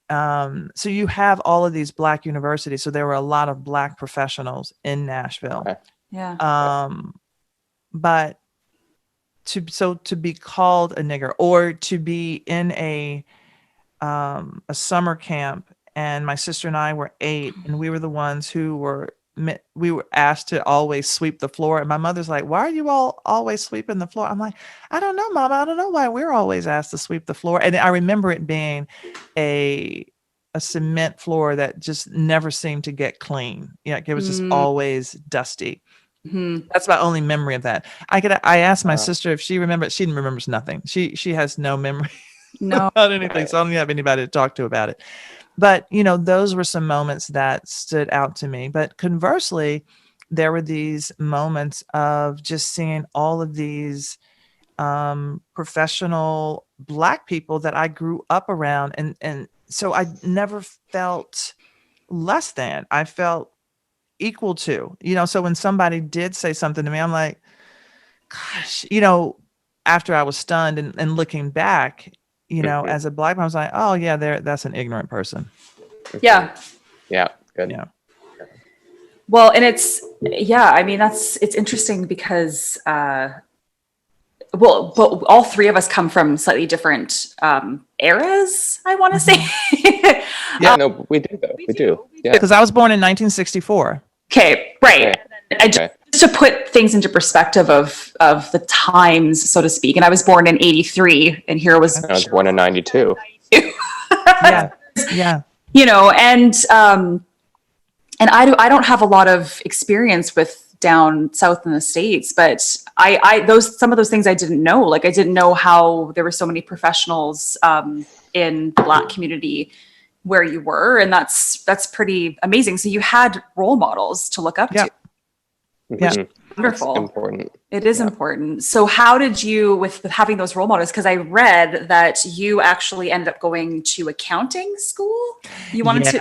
So you have all of these Black universities. So there were a lot of Black professionals in Nashville. Okay. Yeah. But to be called a nigger, or to be in a summer camp, and my sister and I were 8, and we were the ones who were asked to always sweep the floor. And my mother's like, why are you all always sweeping the floor? I'm like, I don't know, Mama. I don't know why we're always asked to sweep the floor. And I remember it being a cement floor that just never seemed to get clean. It was just always dusty. That's my only memory of that. I asked my sister if she remembered. She remembers nothing. She has no memory about anything. So I don't have anybody to talk to about it. But, those were some moments that stood out to me. But conversely, there were these moments of just seeing all of these professional Black people that I grew up around. And so I never felt less than. I felt equal to, so when somebody did say something to me, I'm like, gosh, after I was stunned and looking back, as a Black man, I was like, oh yeah, that's an ignorant person. Yeah. Yeah. Good. Yeah. Well, and it's interesting because, but all three of us come from slightly different eras, I want to say. Yeah, no, we do though. We do. Yeah. Because I was born in 1964. Okay, right. Okay. Just to put things into perspective of the times, so to speak. And I was born in 83, and here was. I was born in 92. Yeah. Yeah. And I don't have a lot of experience with down south in the States, but some of those things I didn't know. Like, I didn't know how there were so many professionals in the Black community where you were, and that's pretty amazing. So you had role models to look up to. Yeah. Wonderful. That's important. It is important. So how did you, with having those role models, because I read that you actually ended up going to accounting school? You wanted to.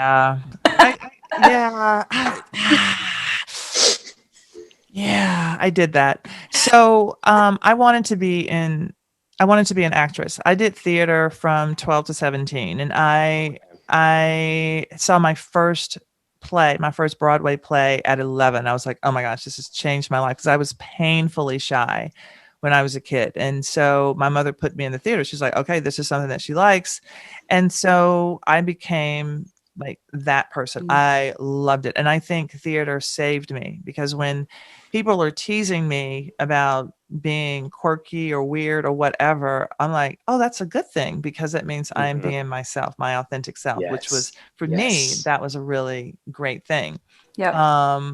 Yeah, I did that. So I wanted to be an actress. I did theater from 12 to 17, and I saw my first Broadway play at 11. I was like, oh my gosh, this has changed my life, because I was painfully shy when I was a kid. And so my mother put me in the theater. She's like, okay, this is something that she likes. And so I became like that person. I loved it. And I think theater saved me, because when people are teasing me about being quirky or weird or whatever, I'm like, oh, that's a good thing, because that means I am being myself, my authentic self, which was, for me, that was a really great thing. Yeah.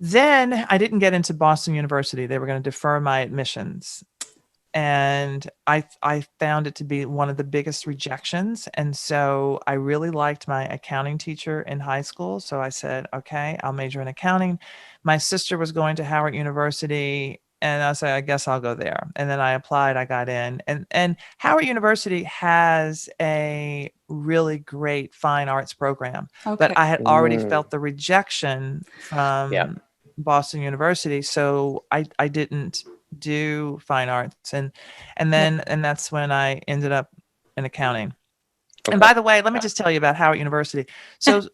Then I didn't get into Boston University. They were going to defer my admissions. and I found it to be one of the biggest rejections. And so I really liked my accounting teacher in high school. So I said, okay, I'll major in accounting. My sister was going to Howard University, and I said, I guess I'll go there. And then I applied, I got in. And Howard University has a really great fine arts program, Okay. but I had already Mm. felt the rejection from Yeah. Boston University. So I didn't do fine arts. And that's when I ended up in accounting. And by the way, let me just tell you about Howard University. So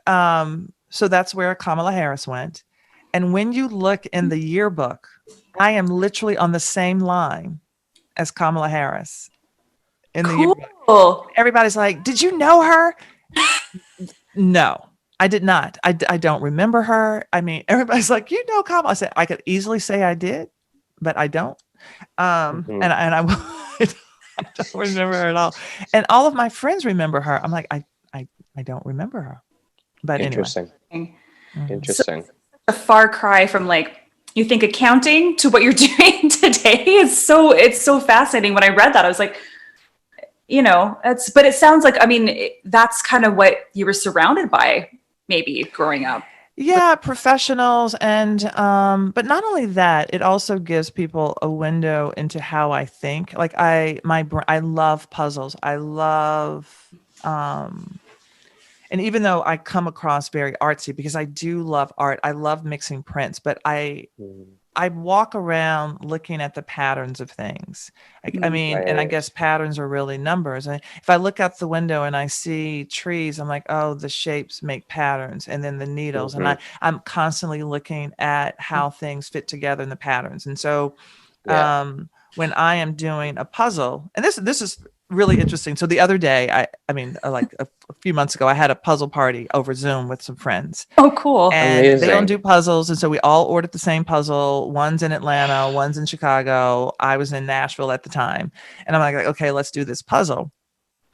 so that's where Kamala Harris went. And when you look in the yearbook, I am literally on the same line as Kamala Harris in the yearbook. Cool. Everybody's like, did you know her? No, I did not. I don't remember her. I mean, everybody's like, you know Kamala. I said, I could easily say I did, but I don't. And I don't remember her at all. And all of my friends remember her. I'm like, I don't remember her. But Interesting. anyway. Interesting. A far cry from like you think accounting to what you're doing today. It's so fascinating. When I read that, I was like, but it sounds like, I mean, that's kind of what you were surrounded by maybe growing up. Yeah, professionals. And but not only that, it also gives people a window into how I think. Like I love puzzles. I love and even though I come across very artsy, because I do love art, I love mixing prints, but I walk around looking at the patterns of things. I mean, and I guess patterns are really numbers. And if I look out the window and I see trees, I'm like, oh, the shapes make patterns, and then the needles. And I'm constantly looking at how things fit together in the patterns. And so when I am doing a puzzle, and this is really interesting. So the other day, I mean, like a few months ago, I had a puzzle party over Zoom with some friends. Oh, cool. And Amazing. they don't do puzzles. And so we all ordered the same puzzle. One's in Atlanta, one's in Chicago. I was in Nashville at the time. And I'm like, okay, let's do this puzzle.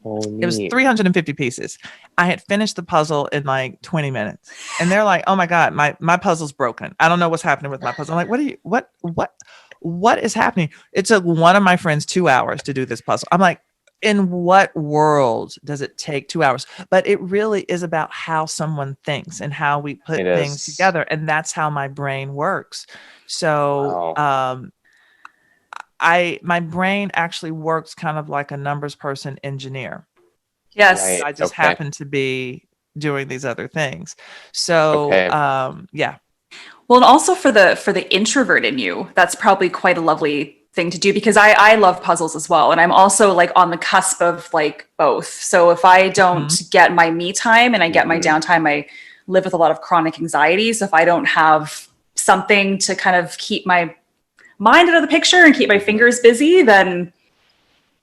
It was 350 pieces. I had finished the puzzle in like 20 minutes. And they're like, oh my God, my puzzle's broken. I don't know what's happening with my puzzle. I'm like, what is happening? It took one of my friends 2 hours to do this puzzle. I'm like, in what world does it take 2 hours? But it really is about how someone thinks and how we put things together. And that's how my brain works. So my brain actually works kind of like a numbers person engineer. Yes. I just happen to be doing these other things. So yeah. Well, and also for the introvert in you, that's probably quite a lovely thing to do, because I love puzzles as well. And I'm also like on the cusp of like both. So if I don't get my me time and I get my downtime, I live with a lot of chronic anxiety. So if I don't have something to kind of keep my mind out of the picture and keep my fingers busy, then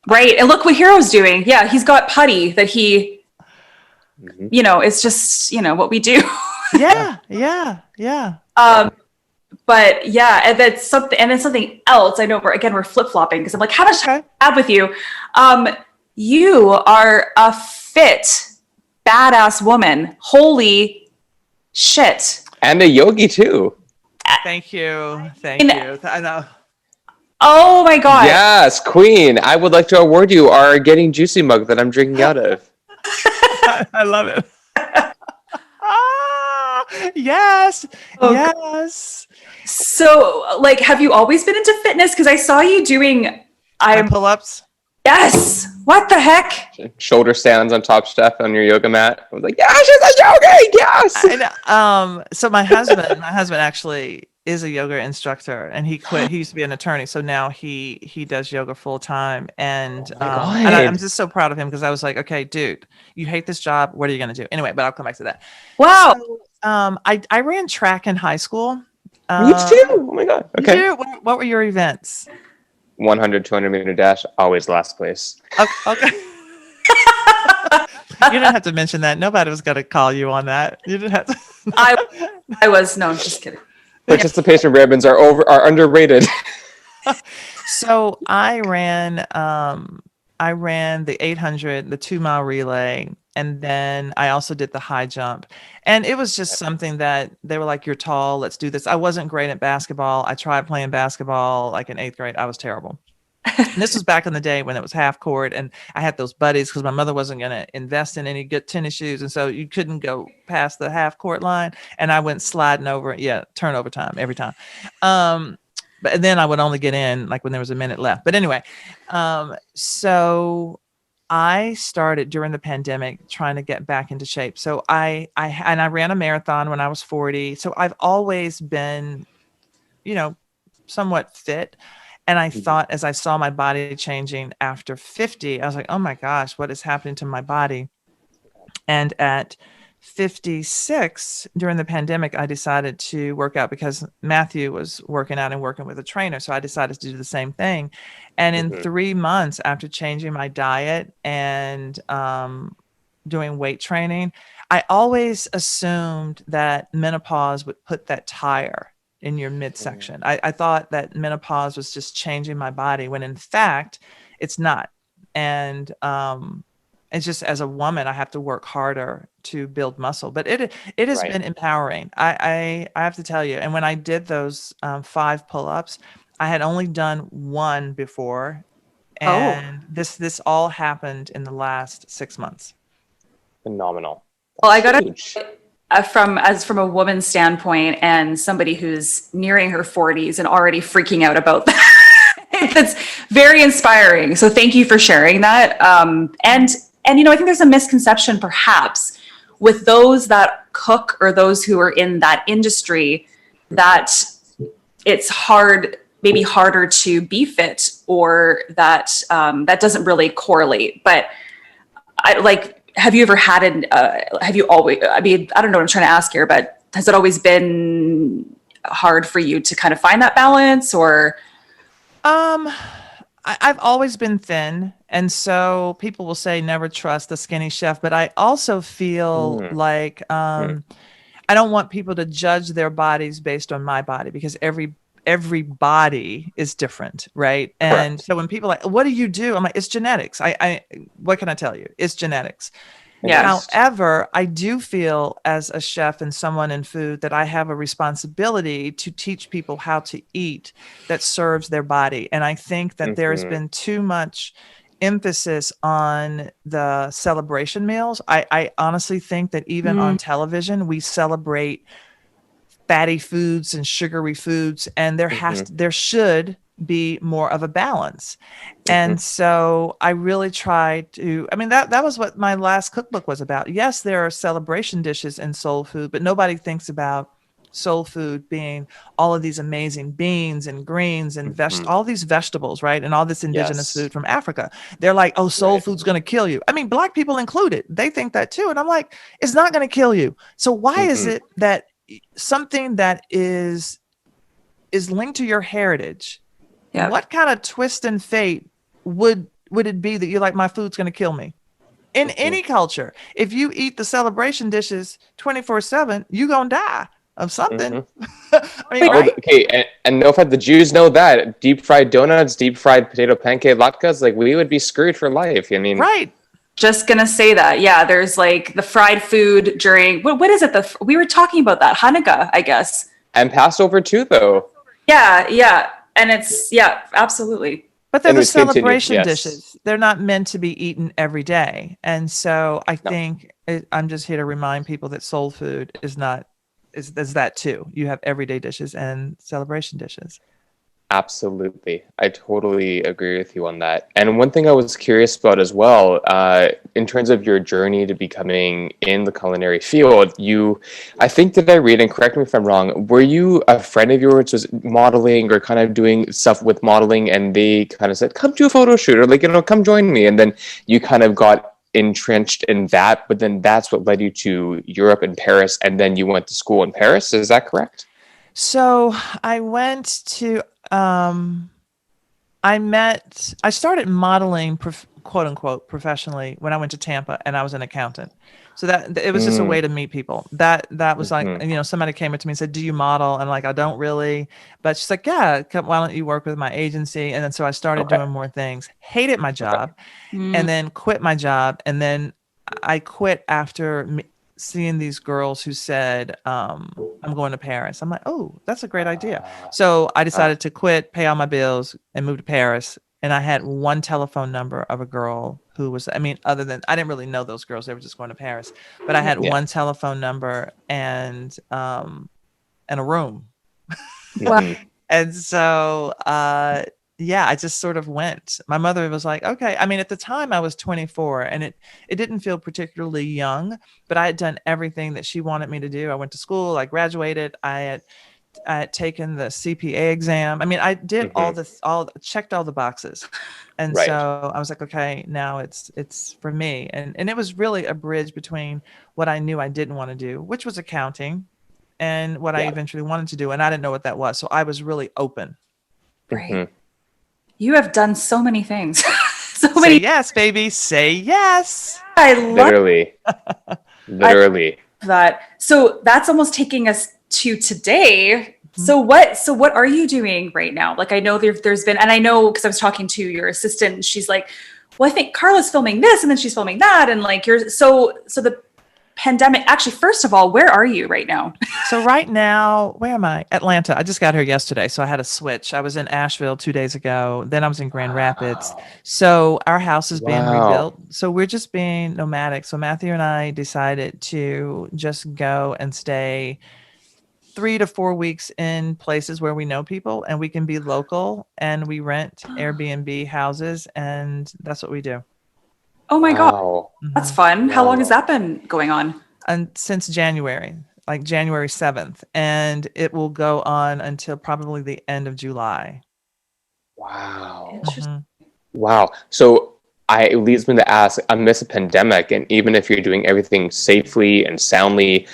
right. And look what Hero's doing. Yeah. He's got putty that he, it's just, what we do. Yeah. But yeah, and then something else. I know we're flip-flopping, because I'm like, how much time do I have with you? You are a fit, badass woman. Holy shit. And a yogi too. Thank you. I know. Oh my God. Yes, queen. I would like to award you our Getting Juicy mug that I'm drinking out of. I love it. Yes. Yes. So, like, have you always been into fitness? Because I saw you doing pull-ups. Yes. What the heck? Shoulder stands on top step on your yoga mat. I was like, yeah, she's a yogi. Yes. So my husband actually is a yoga instructor, and he quit. He used to be an attorney, so now he does yoga full time. And and I'm just so proud of him, because I was like, okay, dude, you hate this job. What are you going to do? Anyway, but I'll come back to that. Wow. So, I ran track in high school. Me too. Oh my God. Okay. What were your events? 100, 200 meter dash, always last place. Okay. You didn't have to mention that. Nobody was going to call you on that. You didn't have to. I was. No, I'm just kidding. Participation ribbons are underrated. So I ran the 800, the 2 mile relay, and then I also did the high jump. And it was just something that they were like, you're tall, let's do this. I wasn't great at basketball. I tried playing basketball like in 8th grade. I was terrible. And this was back in the day when it was half court, and I had those buddies because my mother wasn't going to invest in any good tennis shoes, and so you couldn't go past the half court line. And I went sliding over, turnover time every time. But then I would only get in like when there was a minute left. But anyway, so I started during the pandemic trying to get back into shape. So I ran a marathon when I was 40. So I've always been, somewhat fit. And I thought, as I saw my body changing after 50, I was like, oh my gosh, what is happening to my body? And at 56, during the pandemic, I decided to work out because Matthew was working out and working with a trainer. So I decided to do the same thing. And in 3 months after changing my diet and doing weight training, I always assumed that menopause would put that tire in your midsection. I thought that menopause was just changing my body when in fact it's not. And it's just, as a woman, I have to work harder to build muscle, but it has been empowering. I have to tell you. And when I did those 5 pull-ups, I had only done 1 before. And this all happened in the last 6 months. Phenomenal. Well, I got from a woman's standpoint and somebody who's nearing her 40s and already freaking out about that. That's very inspiring. So thank you for sharing that. And I think there's a misconception perhaps with those that cook or those who are in that industry that it's maybe harder to be fit, or that that doesn't really correlate. But have you ever had have you always, I don't know what I'm trying to ask here, but has it always been hard for you to kind of find that balance, or? I've always been thin. And so people will say never trust a skinny chef, but I also feel like I don't want people to judge their bodies based on my body, because every body is different, right? And so when people are like, what do you do? I'm like, it's genetics. What can I tell you? It's genetics. Yes. However, I do feel as a chef and someone in food that I have a responsibility to teach people how to eat that serves their body. And I think that there's been too much emphasis on the celebration meals. I honestly think that even on television, we celebrate fatty foods and sugary foods, and there should be more of a balance. And so I really try to, that was what my last cookbook was about. Yes, there are celebration dishes in soul food, but nobody thinks about soul food being all of these amazing beans and greens and all these vegetables, right? And all this indigenous food from Africa. They're like, oh, soul food's going to kill you. Black people included, they think that too. And I'm like, it's not going to kill you. So why is it that something that is linked to your heritage, what kind of twist and fate would it be that you're like, my food's going to kill me? In any culture, if you eat the celebration dishes 24/7, you're going to die of something. Right? Okay, and no offense, the Jews know that deep fried donuts, deep fried potato pancake latkes, like we would be screwed for life. Right. Just gonna say that. Yeah, there's like the fried food during what is it? We were talking about that Hanukkah, I guess, and Passover too, though. Yeah, and it's absolutely. But they're the celebration dishes. They're not meant to be eaten every day, and so I think I'm just here to remind people that soul food is that too. You have everyday dishes and celebration dishes. Absolutely. I totally agree with you on that. And one thing I was curious about as well, in terms of your journey to becoming in the culinary field, I think that I read, and correct me if I'm wrong, were you a friend of yours was modeling or kind of doing stuff with modeling, and they kind of said, come to a photo shoot, or come join me. And then you kind of got entrenched in that, but then that's what led you to Europe and Paris, and then you went to school in Paris. Is that correct? So I went to, I started modeling, quote unquote, professionally when I went to Tampa, and I was an accountant. So that it was just a way to meet people. That was like, somebody came up to me and said, do you model? And I'm like, I don't really, but she's like, yeah, why don't you work with my agency? And then, so I started doing more things, hated my job, and then quit my job. And then I quit after seeing these girls who said, I'm going to Paris. I'm like, oh, that's a great idea. So I decided to quit, pay all my bills, and move to Paris. And I had one telephone number of a girl who was, I mean, other than, I didn't really know those girls. They were just going to Paris, but I had one telephone number and a room. Mhm. And so, yeah, I just sort of went. My mother was like, okay. I mean, at the time I was 24 and it didn't feel particularly young, but I had done everything that she wanted me to do. I went to school, I graduated, I had taken the CPA exam. I mean, I did all Mhm. this, checked all the boxes. And Right. so I was like, okay, now it's for me. And it was really a bridge between what I knew I didn't want to do, which was accounting, and what I Yeah. eventually wanted to do. And I didn't know what that was. So I was really open. Right. Mhm. You have done so many things. So Say many. yes, baby. Say yes. I love Literally. Literally. that. So that's almost taking us to today. Mhm. So what are you doing right now? Like, I know there's been, and I know because I was talking to your assistant and she's like, well, I think Carla's filming this and then she's filming that. And like, so the pandemic, actually, first of all, where are you right now? So right now, where am I? Atlanta. I just got here yesterday, so I had a switch. I was in Asheville 2 days ago. Then I was in Grand Rapids. Wow. So our house is being Wow. rebuilt. So we're just being nomadic. So Matthew and I decided to just go and stay 3 to 4 weeks in places where we know people and we can be local, and we rent Airbnb houses, and that's what we do. Oh my God, Wow. that's Mhm. fun. How long has Wow. that been going on? And since January, like January 7th, and it will go on until probably the end of July. Wow. Interesting. Mhm. Wow. So it leads me to ask, amidst a pandemic, and even if you're doing everything safely and soundly,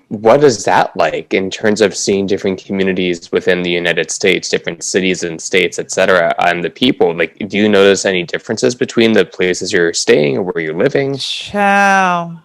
what is that like in terms of seeing different communities within the United States, different cities and states, etc., and the people? Like, do you notice any differences between the places you're staying or where you're living? Ciao.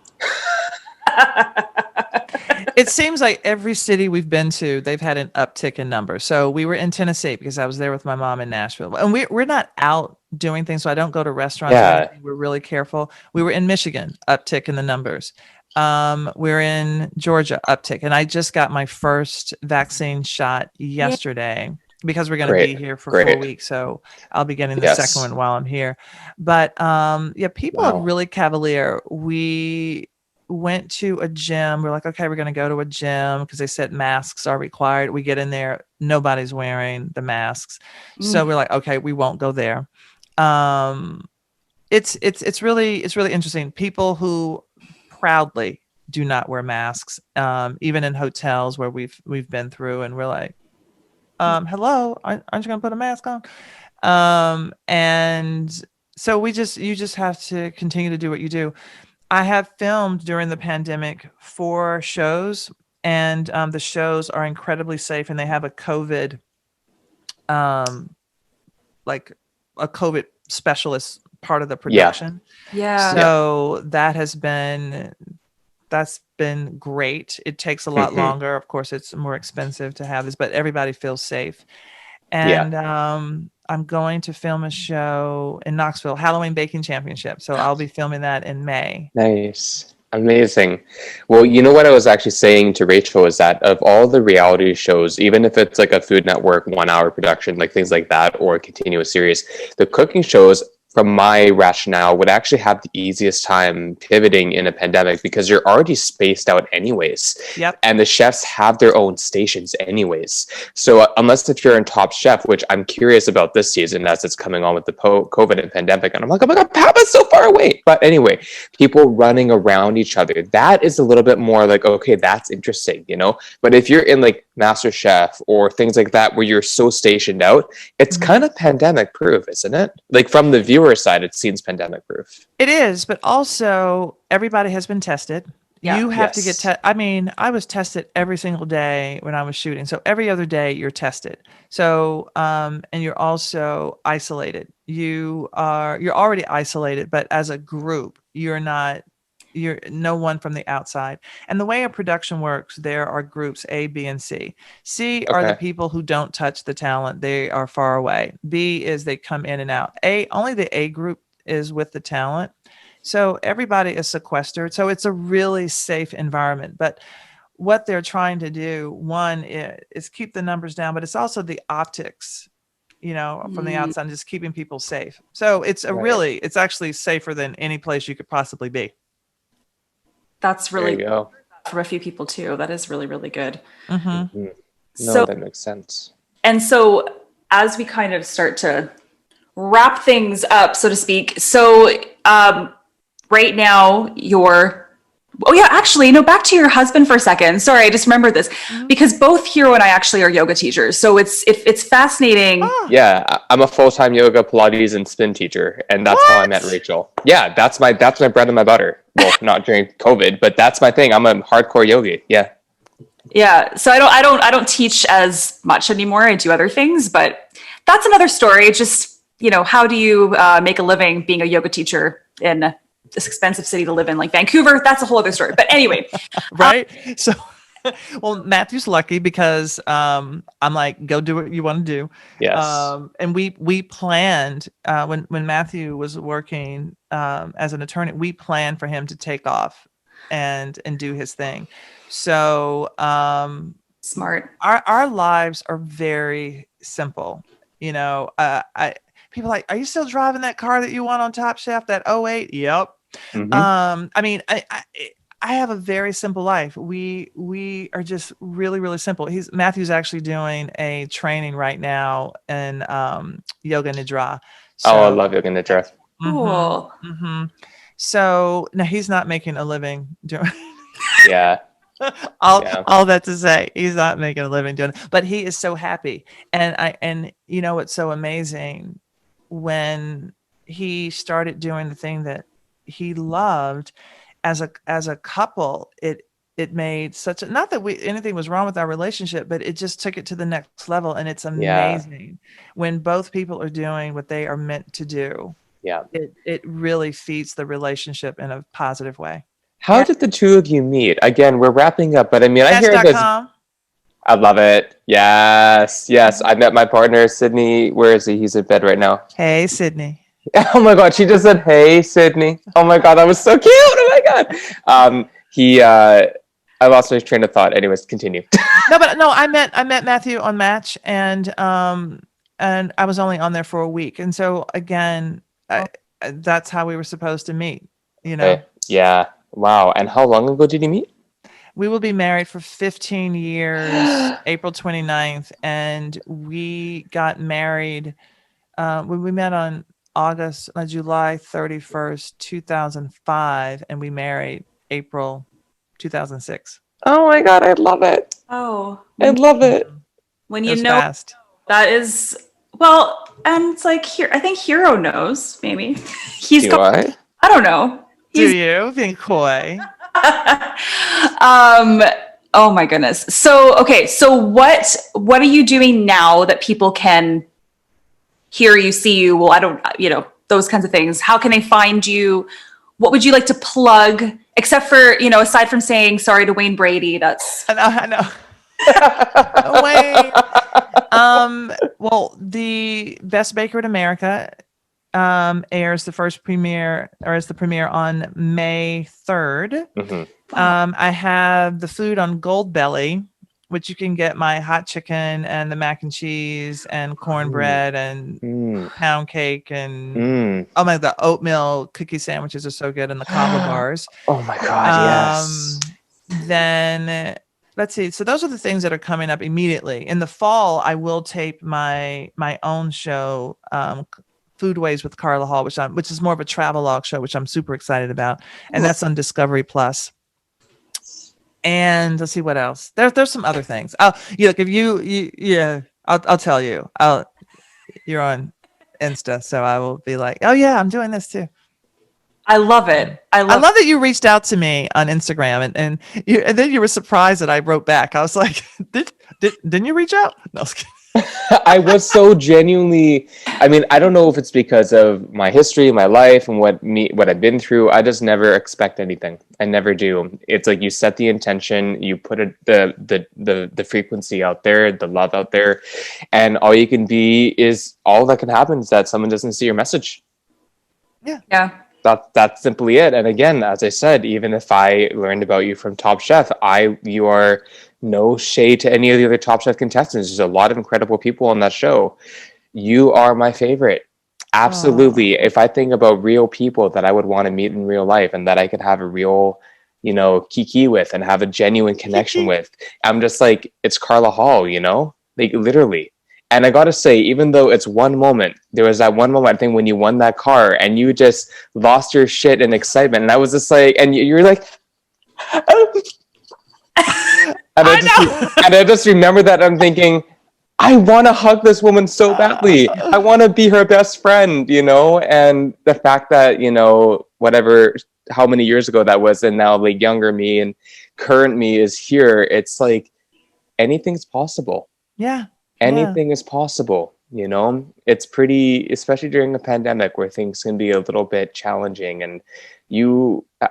It seems like every city we've been to, they've had an uptick in numbers. So we were in Tennessee because I was there with my mom in Nashville. And we're not out doing things. So I don't go to restaurants or Yeah. anything. We're really careful. We were in Michigan, uptick in the numbers. We're in Georgia, uptick. And I just got my first vaccine shot Yeah. yesterday because we're going to be Great. here for four Great. weeks. So I'll be getting the second Yes. one while I'm here. But yeah, people are Wow. really cavalier. We went to a gym. We're like, okay, we're going to go to a gym because they said masks are required. We get in there, nobody's wearing the masks. So Mm. we're like, okay, we won't go there. Um, it's really interesting. People who proudly do not wear masks, even in hotels where we've been through, and we're like, hello, aren't you going to put a mask on? And so you just have to continue to do what you do. I have filmed during the pandemic 4 shows, and the shows are incredibly safe, and they have a COVID, um, like a COVID specialist part of the Yeah. production. Yeah. Yeah. So that's been great. It takes a lot Hmm. longer. Of course, it's more expensive to have this, but everybody feels safe. Yeah. And I'm going to film a show in Knoxville, Halloween Baking Championship. So I'll be filming that in May. Nice. Amazing. Well, you know what I was actually saying to Rachel is that of all the reality shows, even if it's like a Food Network 1 hour production, like things like that, or a continuous series, the cooking shows, from my rationale, would actually have the easiest time pivoting in a pandemic because you're already spaced out anyways. Yep. And the chefs have their own stations anyways. So unless if you're in Top Chef, which I'm curious about this season as it's coming on with the COVID and pandemic, and I'm like, oh my God, Papa's so far away. But anyway, people running around each other, that is a little bit more like, okay, that's interesting, you know? But if you're in like Master Chef or things like that where you're so stationed out, it's Mhm. kind of pandemic proof, isn't it? Like from the viewer side, it seems pandemic proof. It is, but also everybody has been tested. Yeah. You have to get Yes. I mean, I was tested every single day when I was shooting. So every other day you're tested. So and you're also isolated. You're already isolated, but as a group, you're no one from the outside. And the way a production works, there are groups A, B, and C. C are the Okay. people who don't touch the talent. They are far away. B is they come in and out. Only the A group is with the talent. So everybody is sequestered. So it's a really safe environment. But what they're trying to do, one is keep the numbers down, but it's also the optics from the outside, and just keeping people safe. So it's it's actually safer than any place you could possibly be. That's really There you go. for a few people too. That is really, really good. Mm-hmm. No, that makes sense. And so as we kind of start to wrap things up, so to speak. So right now back to your husband for a second. Sorry, I just remembered this because both Hero and I actually are yoga teachers. So it's fascinating. Oh. Yeah, I'm a full-time yoga, Pilates, and spin teacher, and that's how I met Rachel. Yeah, that's my bread and my butter. Well, not during COVID, but that's my thing. I'm a hardcore yogi. Yeah. Yeah. So I don't teach as much anymore. I do other things, but that's another story. Just, how do you make a living being a yoga teacher in this expensive city to live in, like Vancouver? That's a whole other story. But anyway. Right. So, well, Matthew's lucky because I'm like, go do what you want to do. Yes. And we planned when Matthew was working as an attorney, we planned for him to take off and do his thing. So Smart. Our lives are very simple. People are like, are you still driving that car that you want on Top Chef, that 08? Yep. Mm-hmm. I mean, I have a very simple life. We are just really, really simple. Matthew's actually doing a training right now in yoga nidra. So, I love yoga nidra. Cool. Mm-hmm. So now he's not making a living doing. Yeah. All that to say, he's not making a living doing it, but he is so happy. And what's so amazing, when he started doing the thing that he loved as a couple, it made such a, not that anything was wrong with our relationship, but it just took it to the next level. And it's amazing when both people are doing what they are meant to do. Yeah. It really feeds the relationship in a positive way. How did the two of you meet? Again, we're wrapping up, but I mean, I hear this. I love it. Yes. I met my partner, Sydney. Where is he? He's in bed right now. Hey, Sydney. Oh my God, she just said, "Hey, Sydney." Oh my God, that was so cute. Oh my God. I lost my train of thought. Anyways, continue. No, I met Matthew on Match, and I was only on there for a week, and so again, that's how we were supposed to meet. Okay. Yeah. Wow. And how long ago did you meet? We will be married for 15 years, April 29th, and we got married. We met on July 31st, 2005, and we married April 2006. Oh my God, I love it. Oh, I love it. When you know fast. That is, and it's like here, I think Hero knows, maybe. I don't know. Do you? Being coy. Oh my goodness. So, okay. So what are you doing now that people can hear you, see you? Well, I don't, those kinds of things. How can they find you? What would you like to plug? Except for, aside from saying sorry to Wayne Brady, that's. I know. Wayne. Well, the Best Baker in America airs the premiere on May 3rd. Mm-hmm. I have the food on Gold Belly, which you can get my hot chicken and the mac and cheese and cornbread and pound cake and the oatmeal cookie sandwiches are so good, and the kava bars. Oh my God, yes. Then let's see. So those are the things that are coming up immediately. In the fall, I will tape my own show, Foodways with Carla Hall, which is more of a travelogue show, which I'm super excited about, and that's on Discovery Plus. And let's see what else. There's some other things. Look, if I'll tell you. You're on Insta, so I will be like, oh yeah, I'm doing this too. I love it. I love that you reached out to me on Instagram, and then you were surprised that I wrote back. I was like, didn't you reach out? No, I was kidding. I was so genuinely, I don't know if it's because of my history, my life, and what I've been through. I just never expect anything. I never do. It's like you set the intention, you put the frequency out there, the love out there, and all you can be is, all that can happen is that someone doesn't see your message. Yeah. That's simply it. And again, as I said, even if I learned about you from Top Chef, you are no shade to any of the other Top Chef contestants. There's a lot of incredible people on that show. you are my favorite. Absolutely. If I think about real people that I would want to meet in real life and that I could have a real, kiki with and have a genuine connection with, I'm just like, it's Carla Hall, like literally. And I got to say, even though it's one moment, there was that one moment, I think, when you won that car and you just lost your shit in excitement. And I was just like, and you're like, and I just remember that I'm thinking, I want to hug this woman so badly. I want to be her best friend, and the fact that, whatever, how many years ago that was, and now like younger me and current me is here. It's like anything's possible. Yeah. Anything is possible, It's pretty, especially during a pandemic where things can be a little bit challenging. And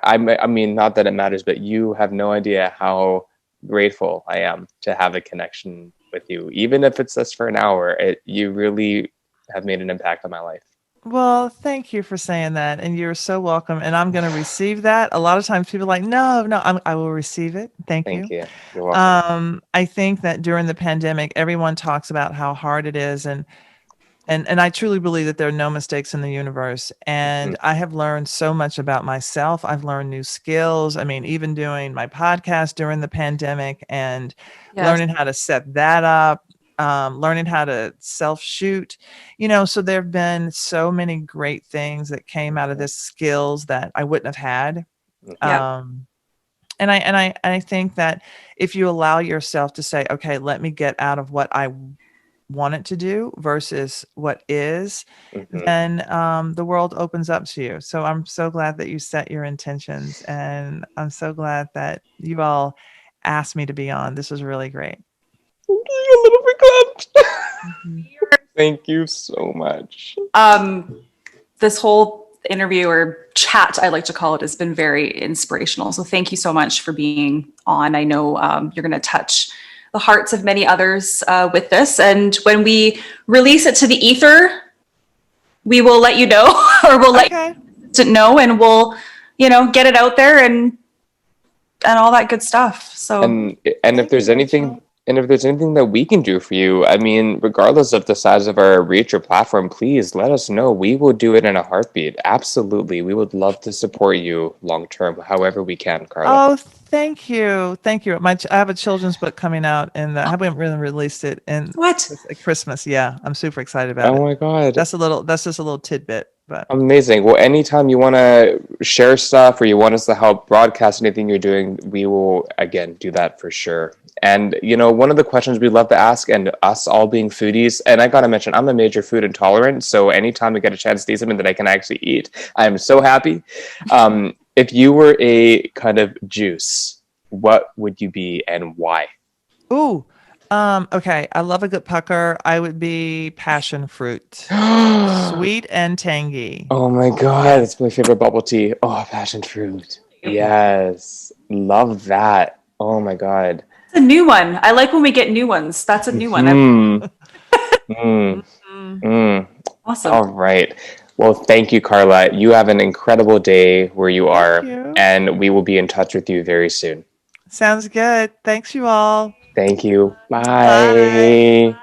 I mean, not that it matters, but you have no idea how grateful I am to have a connection with you, even if it's just for an hour. You really have made an impact on my life. Well, thank you for saying that, and you're so welcome. And I'm going to receive that. A lot of times, people are like, no, I will receive it. Thank you. Thank you. You're welcome. I think that during the pandemic, everyone talks about how hard it is, and I truly believe that there are no mistakes in the universe. And I have learned so much about myself. I've learned new skills. I mean, even doing my podcast during the pandemic and learning how to set that up, learning how to self-shoot, so there have been so many great things that came out of this, skills that I wouldn't have had. And I think that if you allow yourself to say, okay, let me get out of what I want it to do versus what is, then the world opens up to you. So I'm so glad that you set your intentions, and I'm so glad that you all asked me to be on. This was really great. A little bit clapped. Thank you so much. This whole interview or chat, I like to call it, has been very inspirational. So thank you so much for being on. I know you're going to touch the hearts of many others with this. And when we release it to the ether, we will let you know, or we'll let you know, and we'll, get it out there and all that good stuff. So, and if there's anything, that we can do for you, I mean, regardless of the size of our reach or platform, please let us know. We will do it in a heartbeat. Absolutely. We would love to support you long-term, however we can, Carla. Oh, thank you. Thank you. I have a children's book coming out, and I haven't really released it. And Christmas. Yeah. I'm super excited about it. Oh my God. That's just a little tidbit. But amazing. Well, anytime you want to share stuff or you want us to help broadcast anything you're doing, we will, again, do that for sure. And, one of the questions we love to ask, and us all being foodies, and I got to mention, I'm a major food intolerant. So anytime we get a chance to eat something that I can actually eat, I am so happy. If you were a kind of juice, what would you be and why? Ooh. Okay. I love a good pucker. I would be passion fruit. Sweet and tangy. Oh my God. It's my favorite bubble tea. Oh, passion fruit. Yes. Love that. Oh my God. It's a new one. I like when we get new ones. That's a new one. Awesome. All right. Well, thank you, Carla. You have an incredible day where you are, and we will be in touch with you very soon. Sounds good. Thanks, you all. Thank you. Bye. Bye.